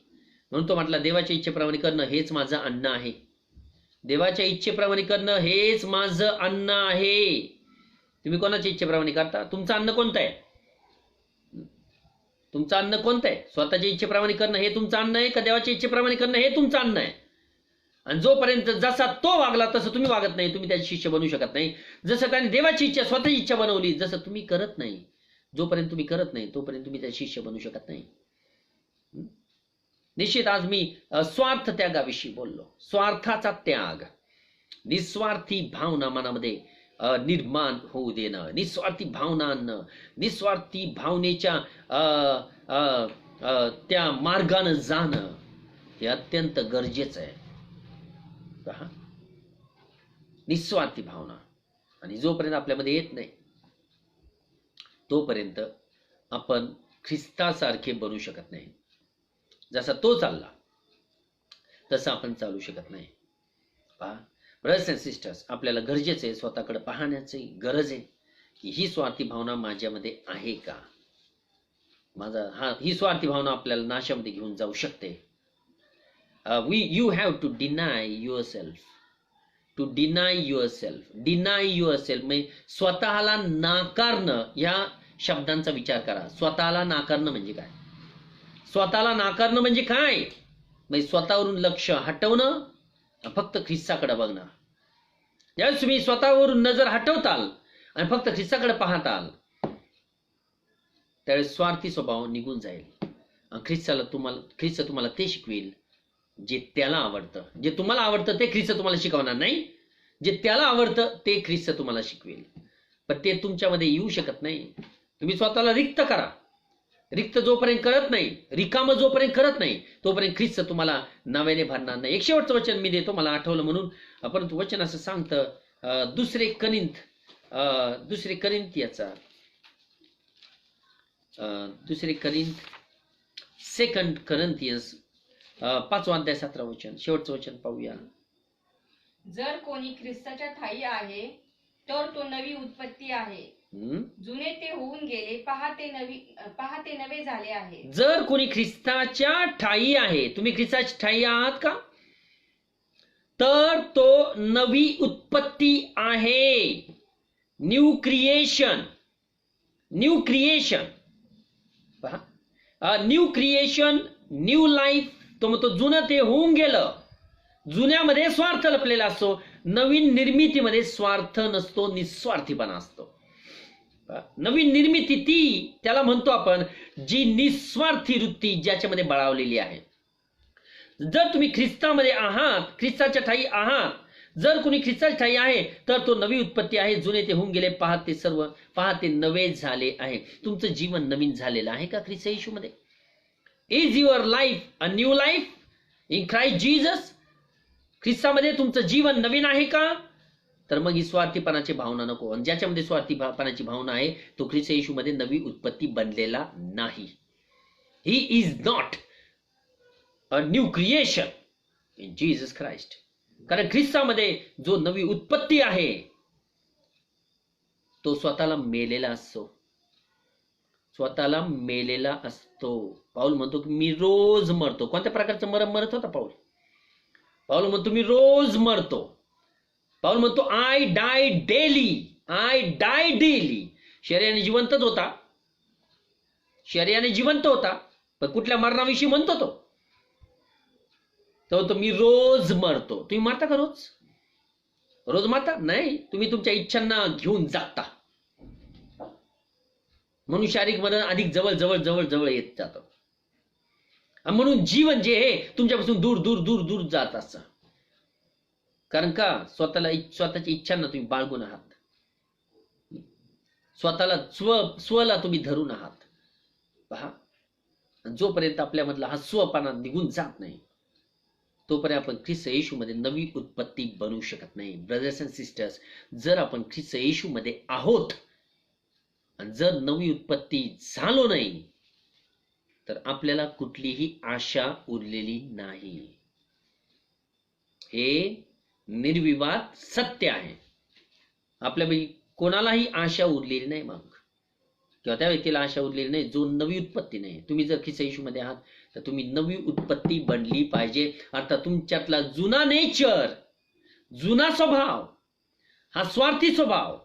म्हणून तो म्हटला, देवाच्या इच्छेप्रमाणे करणं हेच माझं अन्न आहे. देवाच्या इच्छेप्रमाणे करणं हेच माझं अन्न आहे. तुम्ही कोणाच्या इच्छेप्रमाणे करता? तुमचं अन्न कोणतं आहे? तुमचं अन्न कोणतं आहे? स्वतःच्या इच्छेप्रमाणे करणं हे तुमचं अन्न आहे का देवाच्या इच्छेप्रमाणे करणं हे तुमचं अन्न आहे? आणि जोपर्यंत जसा तो वागला तसं तुम्ही वागत नाही, तुम्ही त्याचे शिष्य बनू शकत नाही. जसं त्याने देवाची इच्छा, स्वतःची इच्छा बनवली, जसं तुम्ही करत नाही, जोपर्यंत तुम्ही करत नाही तोपर्यंत तुम्ही त्याचे शिष्य बनू शकत नाही. निश्चित आज मी स्वार्थ त्यागाविषयी बोललो. स्वार्थाचा त्याग, निस्वार्थी भावना मनामध्ये निर्माण होऊ देणं, निस्वार्थी भावना आणणं, निस्वार्थी भावनेच्या त्या मार्गानं जाणं हे अत्यंत गरजेचं आहे. पहा, निस्वार्थी भावना. आणि जोपर्यंत आपल्यामध्ये येत नाही तोपर्यंत आपण ख्रिस्तासारखे बनू शकत नाही. जसा तो चालला तसं आपण चालू शकत नाही. पहा ब्रदर्स अँड सिस्टर्स, आपल्याला गरजेचं आहे स्वतःकडे पाहण्याची गरज आहे की ही स्वार्थी भावना माझ्यामध्ये आहे का? ही स्वार्थी भावना आपल्याला नाशामध्ये घेऊन जाऊ शकते. you have to deny yourself. To deny yourself. Deny yourself म्हणजे स्वतःला नाकारणं. या शब्दांचा विचार करा. स्वतःला नाकारणं म्हणजे काय? स्वतःला नाकारणं म्हणजे काय? म्हणजे स्वतःवरून लक्ष हटवणं, फक्त ख्रिस्ताकडे बघणं. ज्यावेळेस तुम्ही स्वतःवरून नजर हटवताल आणि फक्त ख्रिस्ताकडे पाहताल त्यावेळेस स्वार्थी स्वभाव निघून जाईल. ख्रिस्त तुम्हाला ते शिकवेल जे त्याला आवडतं. जे तुम्हाला आवडतं ते ख्रिस्त तुम्हाला शिकवणार नाही. जे त्याला आवडतं ते ख्रिस्त तुम्हाला शिकवेल. पण ते तुमच्यामध्ये येऊ शकत नाही. तुम्ही स्वतःला रिक्त करा. रिक्त जोपर्यंत करत नाही, रिकामं जोपर्यंत करत नाही तोपर्यंत ख्रिस्त तुम्हाला नव्याने भरणार नाही. एक शेवटचं वचन मी देतो, मला आठवलं म्हणून. परंतु वचन असं सांगतं, दुसरे करिंथ 2 Corinthians 5वा अध्याय 17 वचन, शेवटचं वचन पाहूया. जर कोणी ख्रिस्ताच्या ठायी आहे तर तो नवी उत्पत्ती आहे. जुने ते होऊन गेले, पहा ते नवे झाले आहे. जर कोणी ख्रिस्ताच्या ठायी आहे, तुम्ही ख्रिस्ताच्या ठायी आहात का? तर तो नवी उत्पत्ती आहे. New creation. पहा, न्यू क्रिएशन, न्यू लाईफ. तो म्हणतो जुनं ते होऊन गेलं. जुन्यामध्ये स्वार्थ लपलेला असतो, नवीन निर्मितीमध्ये स्वार्थ नसतो, निस्वार्थीपणा असतो. नवीन निर्मिती ती त्याला म्हणतो आपण जी निस्वार्थी वृत्ती ज्याच्यामध्ये बळावलेली आहे. जर तुम्ही ख्रिस्तामध्ये आहात, ख्रिस्ताच्या ठायी आहात, जर कोणी ख्रिस्ताची ठाई आहे तर तो नवी उत्पत्ती आहे. जुने ते होऊन गेले, पहा ते नवे झाले आहे. तुमचं जीवन नवीन झालेलं आहे का ख्रिस्त येशूमध्ये? Is your life a new life in Christ Jesus? ख्रिस्तामध्ये तुमचं जीवन नवीन आहे का? तर मग ही स्वार्थीपणाची भावना नको. आणि ज्याच्यामध्ये स्वार्थीपणाची भावना आहे तो ख्रिस्त येशूमध्ये नवी उत्पत्ती बनलेला नाही. He is not a new creation in Jesus Christ. कारण ख्रिस्तामध्ये जो नवी उत्पत्ती आहे तो स्वतःला मेलेला असतो. पाऊल म्हणतो की मी रोज मरतो. कोणत्या प्रकारचं मरत होता पाऊल? पाऊल म्हणतो मी रोज मरतो. पाऊल म्हणतो आय डाय डेली. शरीराने जिवंत होता, पण कुठल्या मरणाविषयी म्हणतो तो मी रोज मरतो. तुम्ही मरता का रोज मरता? नाही, तुम्ही तुमच्या इच्छांना घेऊन जागता, म्हणून शारीरिक मरण अधिक जवळ येत जातं. म्हणून जीवन जे आहे तुमच्यापासून दूर जात असतं. कारण का? स्वतःच्या इच्छांना तुम्ही बाळगून आहात, स्वला तुम्ही धरून आहात. पहा, जोपर्यंत आपल्यामधला हा स्वपणा निघून जात नाही तोपर्यंत आपण ख्रिस्त येशूमध्ये नवी उत्पत्ती बनवू शकत नाही. ब्रदर्स अँड सिस्टर्स, जर आपण ख्रिस्त येशूमध्ये आहोत आणि जर नवी उत्पत्ती झालो नाही तर आपल्याला कुठलीही आशा उरलेली नाही. हे निर्विवाद सत्य आहे. आपल्यापैकी कोणालाही आशा उरलेली नाही मग, किंवा त्या व्यक्तीला आशा उरलेली नाही जो नवी उत्पत्ती नाही. तुम्ही जर ख्रिस्त येशूमध्ये आहात तर तुम्ही नवी उत्पत्ती बनली पाहिजे. अर्थात तुमच्यातला जुना नेचर, जुना स्वभाव, हा स्वार्थी स्वभाव,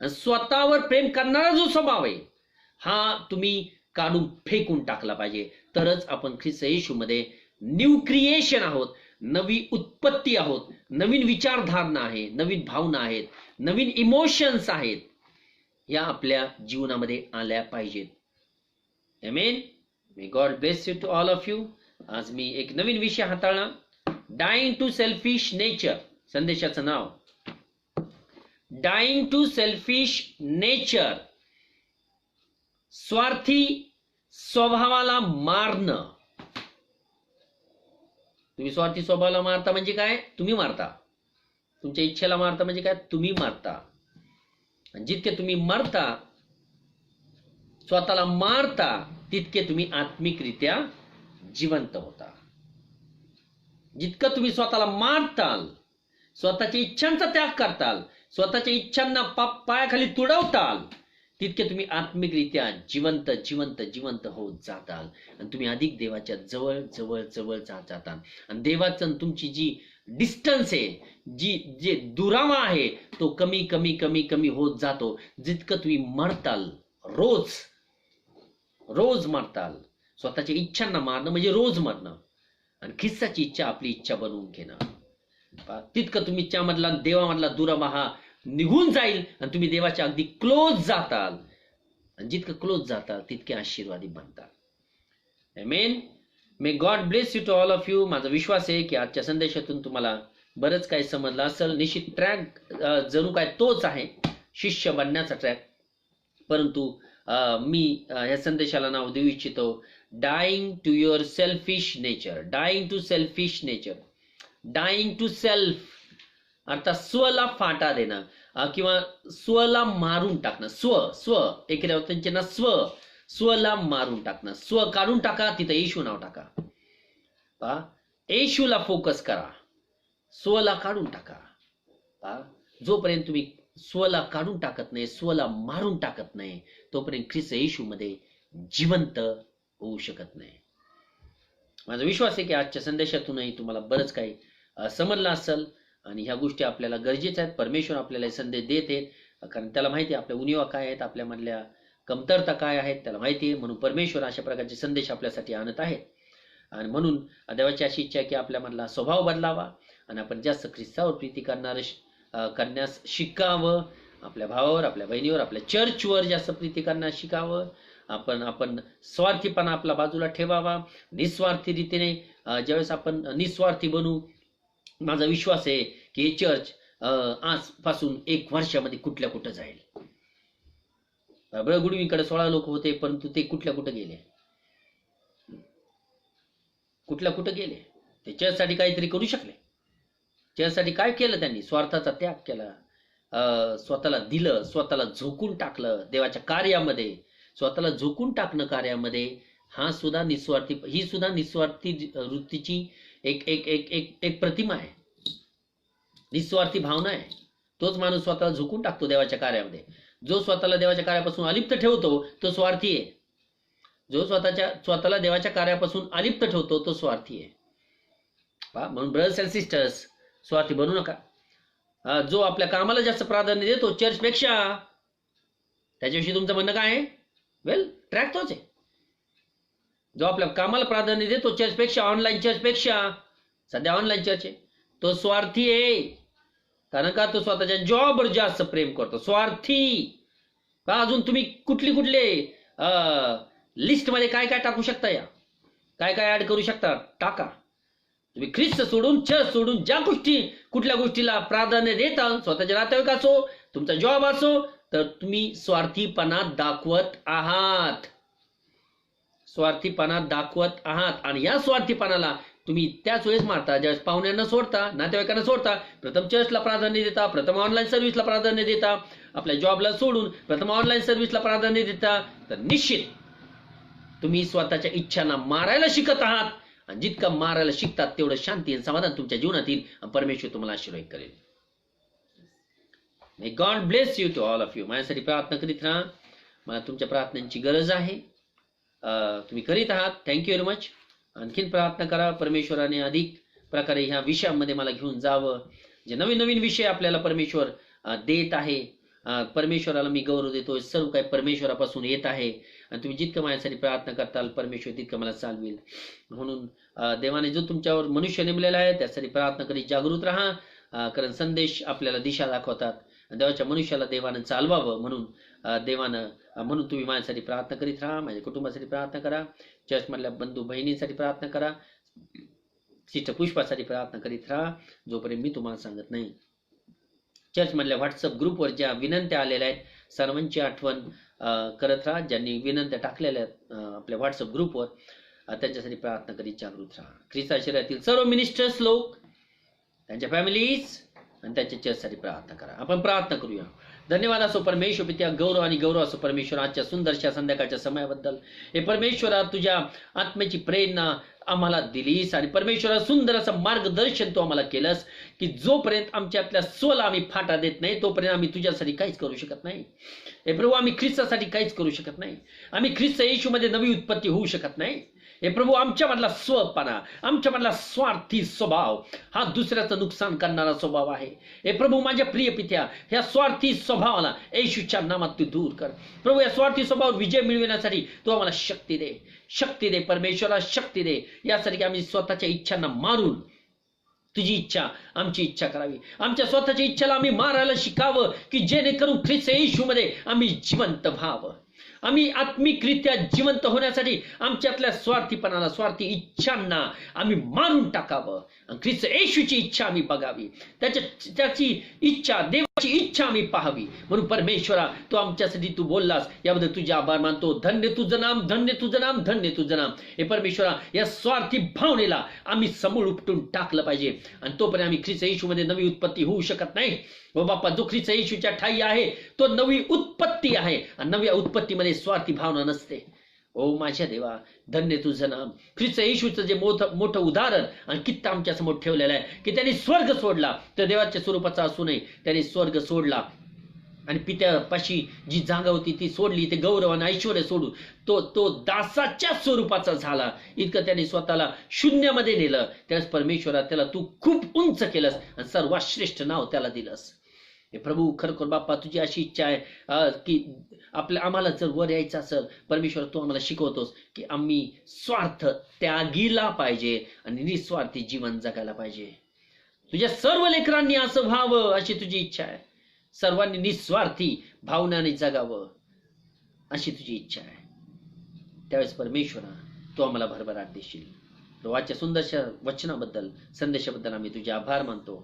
स्वतःवर प्रेम करणारा जो स्वभाव आहे हा तुम्ही काढून फेकून टाकला पाहिजे. तरच आपण ख्रिस्त येशूमध्ये न्यू क्रिएशन आहोत, नवी उत्पत्ती आहोत. नवीन विचारधारणा आहे, नवीन भावना आहेत, नवीन इमोशन्स आहेत, या आपल्या जीवनामध्ये आल्या पाहिजेत. आमेन. May God bless you to all of you. आज मी एक नवीन विषय हाताळला, डाईंग टू सेल्फिश नेचर. संदेशाचं नाव डाईंग टू सेल्फिश नेचर. स्वार्थी स्वभावाला मारणं. तुम्ही स्वार्थी स्वभावाला मारता म्हणजे काय? तुम्ही मारता. तुमच्या इच्छेला मारता म्हणजे काय? तुम्ही मारता. जितके तुम्ही मरता, स्वतःला मारता, तितके तुम्ही आत्मिकरित्या जिवंत होता. जितकं तुम्ही स्वतःला मारताल, स्वतःच्या इच्छांचा त्याग करताल, स्वतःच्या इच्छांना पायाखाली तुडवताल, तितके तुम्ही आत्मिकरित्या जिवंत होत जाताल. आणि तुम्ही अधिक देवाच्या जवळ जात जाताल. आणि देवाचं तुमची जी डिस्टन्स आहे, जे दुरावा आहे, तो कमी होत जातो. जितकं तुम्ही मरताल, रोज मरताल. स्वतःच्या इच्छांना मारणं म्हणजे रोज मरणं, आणि ख्रिस्ताची इच्छा आपली इच्छा बनवून घेणं. तितकं तुमच्यामधला देवामधला दुरावा हा निघून जाईल आणि तुम्ही देवाच्या अगदी क्लोज जाताल. आणि जितकं क्लोज जाताल तितके आशीर्वादी बनताल. आमेन. May God bless you to all of you. माझा विश्वास आहे की आजच्या संदेशातून तुम्हाला बरंच काही समजलं असेल. निश्चित ट्रॅक जणू काय तोच आहे, शिष्य बनण्याचा ट्रॅक. परंतु मी ह्या संदेशाला नाव देऊ इच्छितो, dying to your selfish nature. Dying to selfish nature. Dying to self अर्थात स्वला फाटा देणं किंवा स्वला मारून टाकणं. स्व एखाद्या त्यांचे ना स्वला मारून टाकणं. स्व काढून टाका, तिथं येशू नाव टाका. पहा, येशूला फोकस करा, स्वला काढून टाका. पहा, जोपर्यंत तुम्ही स्वला काढून टाकत नाही, स्वला मारून टाकत नाही, तोपर्यंत ख्रिस्त येशूमध्ये जिवंत होऊ शकत नाही. माझा विश्वास आहे की आजच्या संदेशातूनही तुम्हाला बरंच काही समजलं असेल. आणि ह्या गोष्टी आपल्याला गरजेच्या आहेत. परमेश्वर आपल्याला संदेश देत आहेत, कारण त्याला माहिती आहे आपल्या उणीवा काय आहेत, आपल्यामधल्या कमतरता काय आहेत, त्याला माहिती आहे. म्हणून परमेश्वर अशा प्रकारचे संदेश आपल्यासाठी आणत आहेत. आणि म्हणून देवाची अशी इच्छा आहे की आपल्यामधला स्वभाव बदलावा आणि आपण जास्त ख्रिस्तावर प्रीती करण्यास शिकावं. आपल्या भावावर, आपल्या बहिणीवर, आपल्या चर्चवर जास्त प्रीती करण्यास शिकावं. आपण स्वार्थीपणा आपला बाजूला ठेवावा. निस्वार्थी रीतीने ज्यावेळेस आपण निस्वार्थी बनू, माझा विश्वास आहे की हे चर्च आजपासून 1 वर्षामध्ये कुठल्या कुठं जाईल. गुडवीकडे 16 लोक होते, परंतु ते कुठल्या कुठं गेले, कुठल्या कुठं गेले. ते चर्चसाठी काहीतरी करू शकले. चर्चसाठी काय केलं त्यांनी? स्वार्थाचा त्याग केला, स्वतःला दिलं, स्वतःला झोकून टाकलं देवाच्या कार्यामध्ये. स्वतःला झोकून टाकणं कार्यामध्ये ही सुद्धा निस्वार्थी वृत्तीची एक एक एक एक एक प्रतिमा आहे, निस्वार्थी भावना आहे. तोच माणूस स्वतःला झोकून टाकतो देवाच्या कार्यामध्ये. जो स्वतःला देवाच्या कार्यापासून अलिप्त ठेवतो तो स्वार्थी आहे. जो स्वतःला देवाच्या कार्यापासून अलिप्त ठेवतो तो स्वार्थी आहे. म्हणून ब्रदर्स अँड सिस्टर्स, स्वार्थी बनू नका. जो आपल्या कामाला जास्त प्राधान्य देतो चर्चपेक्षा, त्याच्याविषयी तुमचं म्हणणं काय आहे? वेल, ट्रॅक तोच आहे. जो आपल्या कामाला प्राधान्य देतो चर्चपेक्षा, ऑनलाईन चर्चपेक्षा, सध्या ऑनलाईन चर्च आहे, तो स्वार्थी आहे. कारण का? तो स्वतःच्या जॉबवर जास्त प्रेम करतो. स्वार्थी. अजून तुम्ही कुठले लिस्टमध्ये काय काय टाकू शकता, या काय काय ऍड करू शकता, टाका. तुम्ही ख्रिस्त सोडून, चर्च सोडून ज्या कुठल्या गोष्टीला प्राधान्य देता, स्वतःचे नातेवाईक असो, तुमचा जॉब असो, तर तुम्ही स्वार्थीपणा दाखवत आहात. स्वार्थीपणा दाखवत आहात. आणि या स्वार्थीपणाला तुम्ही त्याच वेळेस मारता ज्यावेळेस पाहुण्यांना सोडता, नातेवाईकांना सोडता. प्रथम चर्चला प्राधान्य देता, प्रथम ऑनलाईन सर्व्हिसला प्राधान्य देता, आपल्या जॉबला सोडून प्रथम ऑनलाईन सर्व्हिसला प्राधान्य देता, तर निश्चित तुम्ही स्वतःच्या इच्छांना मारायला शिकत आहात. आणि जितकं मारायला शिकतात तेवढं शांती आणि समाधान तुमच्या जीवनात येईल आणि परमेश्वर तुम्हाला आशीर्वाद करेल. May God bless you to all of you. माझ्यासाठी प्रार्थना करीत राहा. मला तुमच्या प्रार्थनांची गरज आहे. तुम्ही करीत आहात. Thank you very much. आणखीन प्रार्थना करा. परमेश्वराने अधिक प्रकारे ह्या विषयामध्ये मला घेऊन जावं. जे नवीन नवीन विषय आपल्याला परमेश्वर देत आहे, परमेश्वराला मी गौरव देतो. सर्व काही परमेश्वरापासून येत आहे आणि तुम्ही जितकं माझ्यासाठी प्रार्थना करताल परमेश्वर तितकं मला चालवेल. म्हणून देवाने जो तुमच्यावर मनुष्य नेमलेला आहे त्यासाठी प्रार्थना करीत जागृत राहा. कारण संदेश आपल्याला दिशा दाखवतात. देवाच्या मनुष्याला देवानं चालवावं म्हणून तुम्ही माझ्यासाठी प्रार्थना करीत राहा. माझ्या कुटुंबासाठी प्रार्थना करा. चर्चमधल्या बंधू बहिणींसाठी प्रार्थना करा. सिस्टर पुष्पासाठी प्रार्थना करीत राहा जोपर्यंत मी तुम्हाला सांगत नाही. चर्चमधल्या व्हॉट्सअप ग्रुपवर ज्या विनंत्या आलेल्या आहेत सर्वांची आठवण करत राहा. ज्यांनी विनंत्या टाकलेल्या आहेत आपल्या व्हॉट्सअप ग्रुपवर त्यांच्यासाठी प्रार्थना करीत जागृत राहा. ख्रिस्ता शरीरातील सर्व मिनिस्टर्स लोक, त्यांच्या फॅमिलीज आणि त्यांच्या चर्चसाठी प्रार्थना करा. आपण प्रार्थना करूया. धन्यवाद असो परमेश्वर पित्या, गौरव आणि गौरव असो परमेश्वर आजच्या सुंदरशा संध्याकाळच्या समयाबद्दल. हे परमेश्वरा तुझ्या आत्म्याची प्रेरणा आम्हाला दिलीस आणि परमेश्वरा सुंदर असं मार्गदर्शन तू आम्हाला केलंस की जोपर्यंत आमच्यातल्या स्वला आम्ही फाटा देत नाही तोपर्यंत आम्ही तुझ्यासाठी काहीच करू शकत नाही. हे प्रभू, आम्ही ख्रिस्तासाठी काहीच करू शकत नाही. आम्ही ख्रिस्त येशूमध्ये नवी उत्पत्ती होऊ शकत नाही. हे प्रभू, आमच्यामधला स्वपणा, आमच्यामधला स्वार्थी स्वभाव हा दुसऱ्याचं नुकसान करणारा स्वभाव आहे. हे प्रभू, माझ्या प्रिय पित्या, ह्या स्वार्थी स्वभावाला येशूच्या नामात तू दूर कर. प्रभू, या स्वार्थी स्वभावावर विजय मिळविण्यासाठी तू आम्हाला शक्ती दे. शक्ती दे परमेश्वरा, शक्ती दे. यासाठी आम्ही स्वतःच्या इच्छांना मारून तुझी इच्छा आमची इच्छा करावी. आमच्या स्वतःच्या इच्छाला आम्ही मारायला शिकावं की जेणेकरून ख्रिस्त येशूमध्ये आम्ही जिवंत व्हावं. आम्ही आत्मिकरित्या जिवंत होण्यासाठी आमच्यातल्या स्वार्थीपणाला, स्वार्थी इच्छांना आम्ही मारून टाकावं आणि ख्रिस्त येशूची इच्छा आम्ही बघावी. त्याची इच्छा, देवाची इच्छा आम्ही पाहावी. म्हणून परमेश्वरा, तू आमच्यासाठी तू बोललास, याबद्दल तुझे आभार मानतो. धन्य तुझं नाम, धन्य तुझं नाम, धन्य तुझं नाम. हे परमेश्वरा, या स्वार्थी भावनेला आम्ही समूळ उपटून टाकलं पाहिजे आणि तोपर्यंत आम्ही ख्रिस्त येशूमध्ये नवी उत्पत्ती होऊ शकत नाही. हो बाप्पा, जो ख्रिस्त येशूच्या ठाई आहे तो नवी उत्पत्ती आहे आणि नव्या उत्पत्तीमध्ये स्वार्थी भावना नसते. ओ माझ्या देवा, धन्य तुझं नाम. ख्रिस्त येशूचं जे मोठं उदाहरण आणि कित्ता आमच्या समोर ठेवलेलं आहे की त्यांनी स्वर्ग सोडला, तर देवाच्या स्वरूपाचा असू नये, त्यांनी स्वर्ग सोडला आणि पित्यापाशी जी जागा होती ती सोडली. ते गौरव आणि ऐश्वर्य सोडून तो दासाच्या स्वरूपाचा झाला. इतकं त्याने स्वतःला शून्यामध्ये नेलं. त्यावेळेस परमेश्वरा, त्याला तू खूप उंच केलंस आणि सर्वात श्रेष्ठ नाव त्याला दिलंस. हे प्रभू, खरोखर बाप्पा, तुझी अशी इच्छा आहे की आम्हाला जर वर यायचं असेल, परमेश्वर तू आम्हाला शिकवतोस की आम्ही स्वार्थ त्यागीला पाहिजे आणि निस्वार्थी जीवन जगायला पाहिजे. तुझ्या सर्व लेकरांनी असं व्हावं अशी तुझी इच्छा आहे. सर्वांनी निस्वार्थी भावनाने जगावं अशी तुझी इच्छा आहे. त्यावेळेस परमेश्वरा, तू आम्हाला भरभराट देशील. आजच्या सुंदरशा वचनाबद्दल, संदेशाबद्दल आम्ही तुझे आभार मानतो.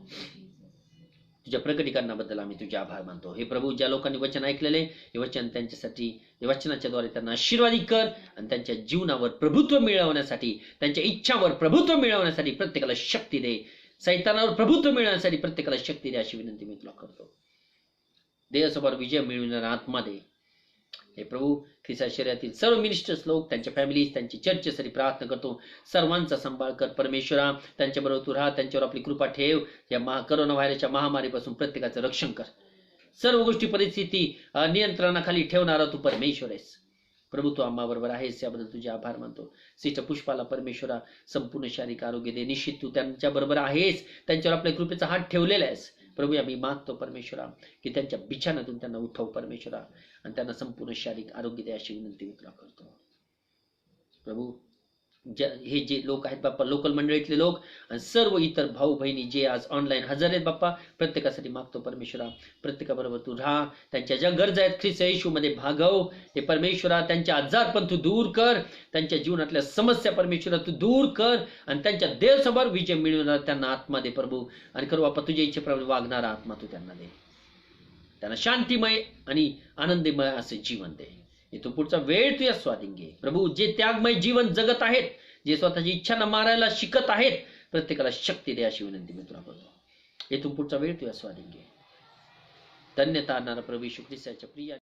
तुझ्या प्रकटीकरणाबद्दल आम्ही तुझे आभार मानतो. हे प्रभू, ज्या लोकांनी वचन ऐकलेले हे वचन त्यांच्यासाठी, या वचनाच्या द्वारे त्यांना आशीर्वादित कर आणि त्यांच्या जीवनावर प्रभुत्व मिळवण्यासाठी, त्यांच्या इच्छावर प्रभुत्व मिळवण्यासाठी प्रत्येकाला शक्ती दे. सैतानावर प्रभुत्व मिळवण्यासाठी प्रत्येकाला शक्ती दे, अशी विनंती मी तुला करतो. देवासमोर विजय मिळवणारा आत्मा दे. हे प्रभू, ख्रिस्ता शरीरातील सर्व मिनिस्टर्स लोक, त्यांच्या फॅमिलीज, त्यांची चर्चेसाठी प्रार्थना करतो. सर्वांचा सांभाळ कर परमेश्वरा. त्यांच्याबरोबर तू राहा, त्यांच्यावर आपली कृपा ठेव. या करोना व्हायरसच्या महामारीपासून प्रत्येकाचं रक्षण कर. सर्व गोष्टी परिस्थिती नियंत्रणाखाली ठेवणारा तू परमेश्वर आहेस. प्रभू, तू आम्हाबरोबर आहेस, याबद्दल तुझे आभार मानतो. सिस्टर पुष्पाला परमेश्वरा संपूर्ण शारीरिक आरोग्य दे. निश्चित तू त्यांच्या बरोबर आहेस, त्यांच्यावर आपल्या कृपेचा हात ठेवलेला आहेस. प्रभू, आम्ही मागतो परमेश्वरा की त्यांच्या बिछाण्यातून त्यांना उठव परमेश्वरा आणि त्यांना संपूर्ण शारीरिक आरोग्य दे, अशी विनंती मी तुला करतो. प्रभू, हे जे लोक आहेत बाप्पा, लोकल मंडळीतले लोक आणि सर्व इतर भाऊ बहिणी जे आज ऑनलाईन हजर आहेत बाप्पा, प्रत्येकासाठी मागतो परमेश्वरा. प्रत्येकाबरोबर तू राहा, त्यांच्या ज्या गरजा आहेत ख्रिस्त येशूमध्ये भागव. हे परमेश्वरा, त्यांच्या आजार पण तू दूर कर, त्यांच्या जीवनातल्या समस्या परमेश्वरा तू दूर कर आणि त्यांच्या देवासमोर विजय मिळवणारा त्यांना आत्मा दे प्रभू. आणि करू बाप्पा, तुझ्या इच्छेप्रमाणे वागणारा आत्मा तू त्यांना दे. त्यांना शांतिमय आणि आनंदमय असे जीवन दे. तू पुढचा वेळ तुझ्या स्वाधीन घे प्रभू. जे त्यागमय जीवन जगत आहेत, जे स्वतःची इच्छांना मारायला शिकत आहेत, प्रत्येकाला शक्ती दे, अशी विनंती मी तुला करतो. तू पुढचा वेळ तुझ्या स्वाधीन घे. धन्यता आणणारा प्रभू येशू ख्रिस्ताच्या प्रिय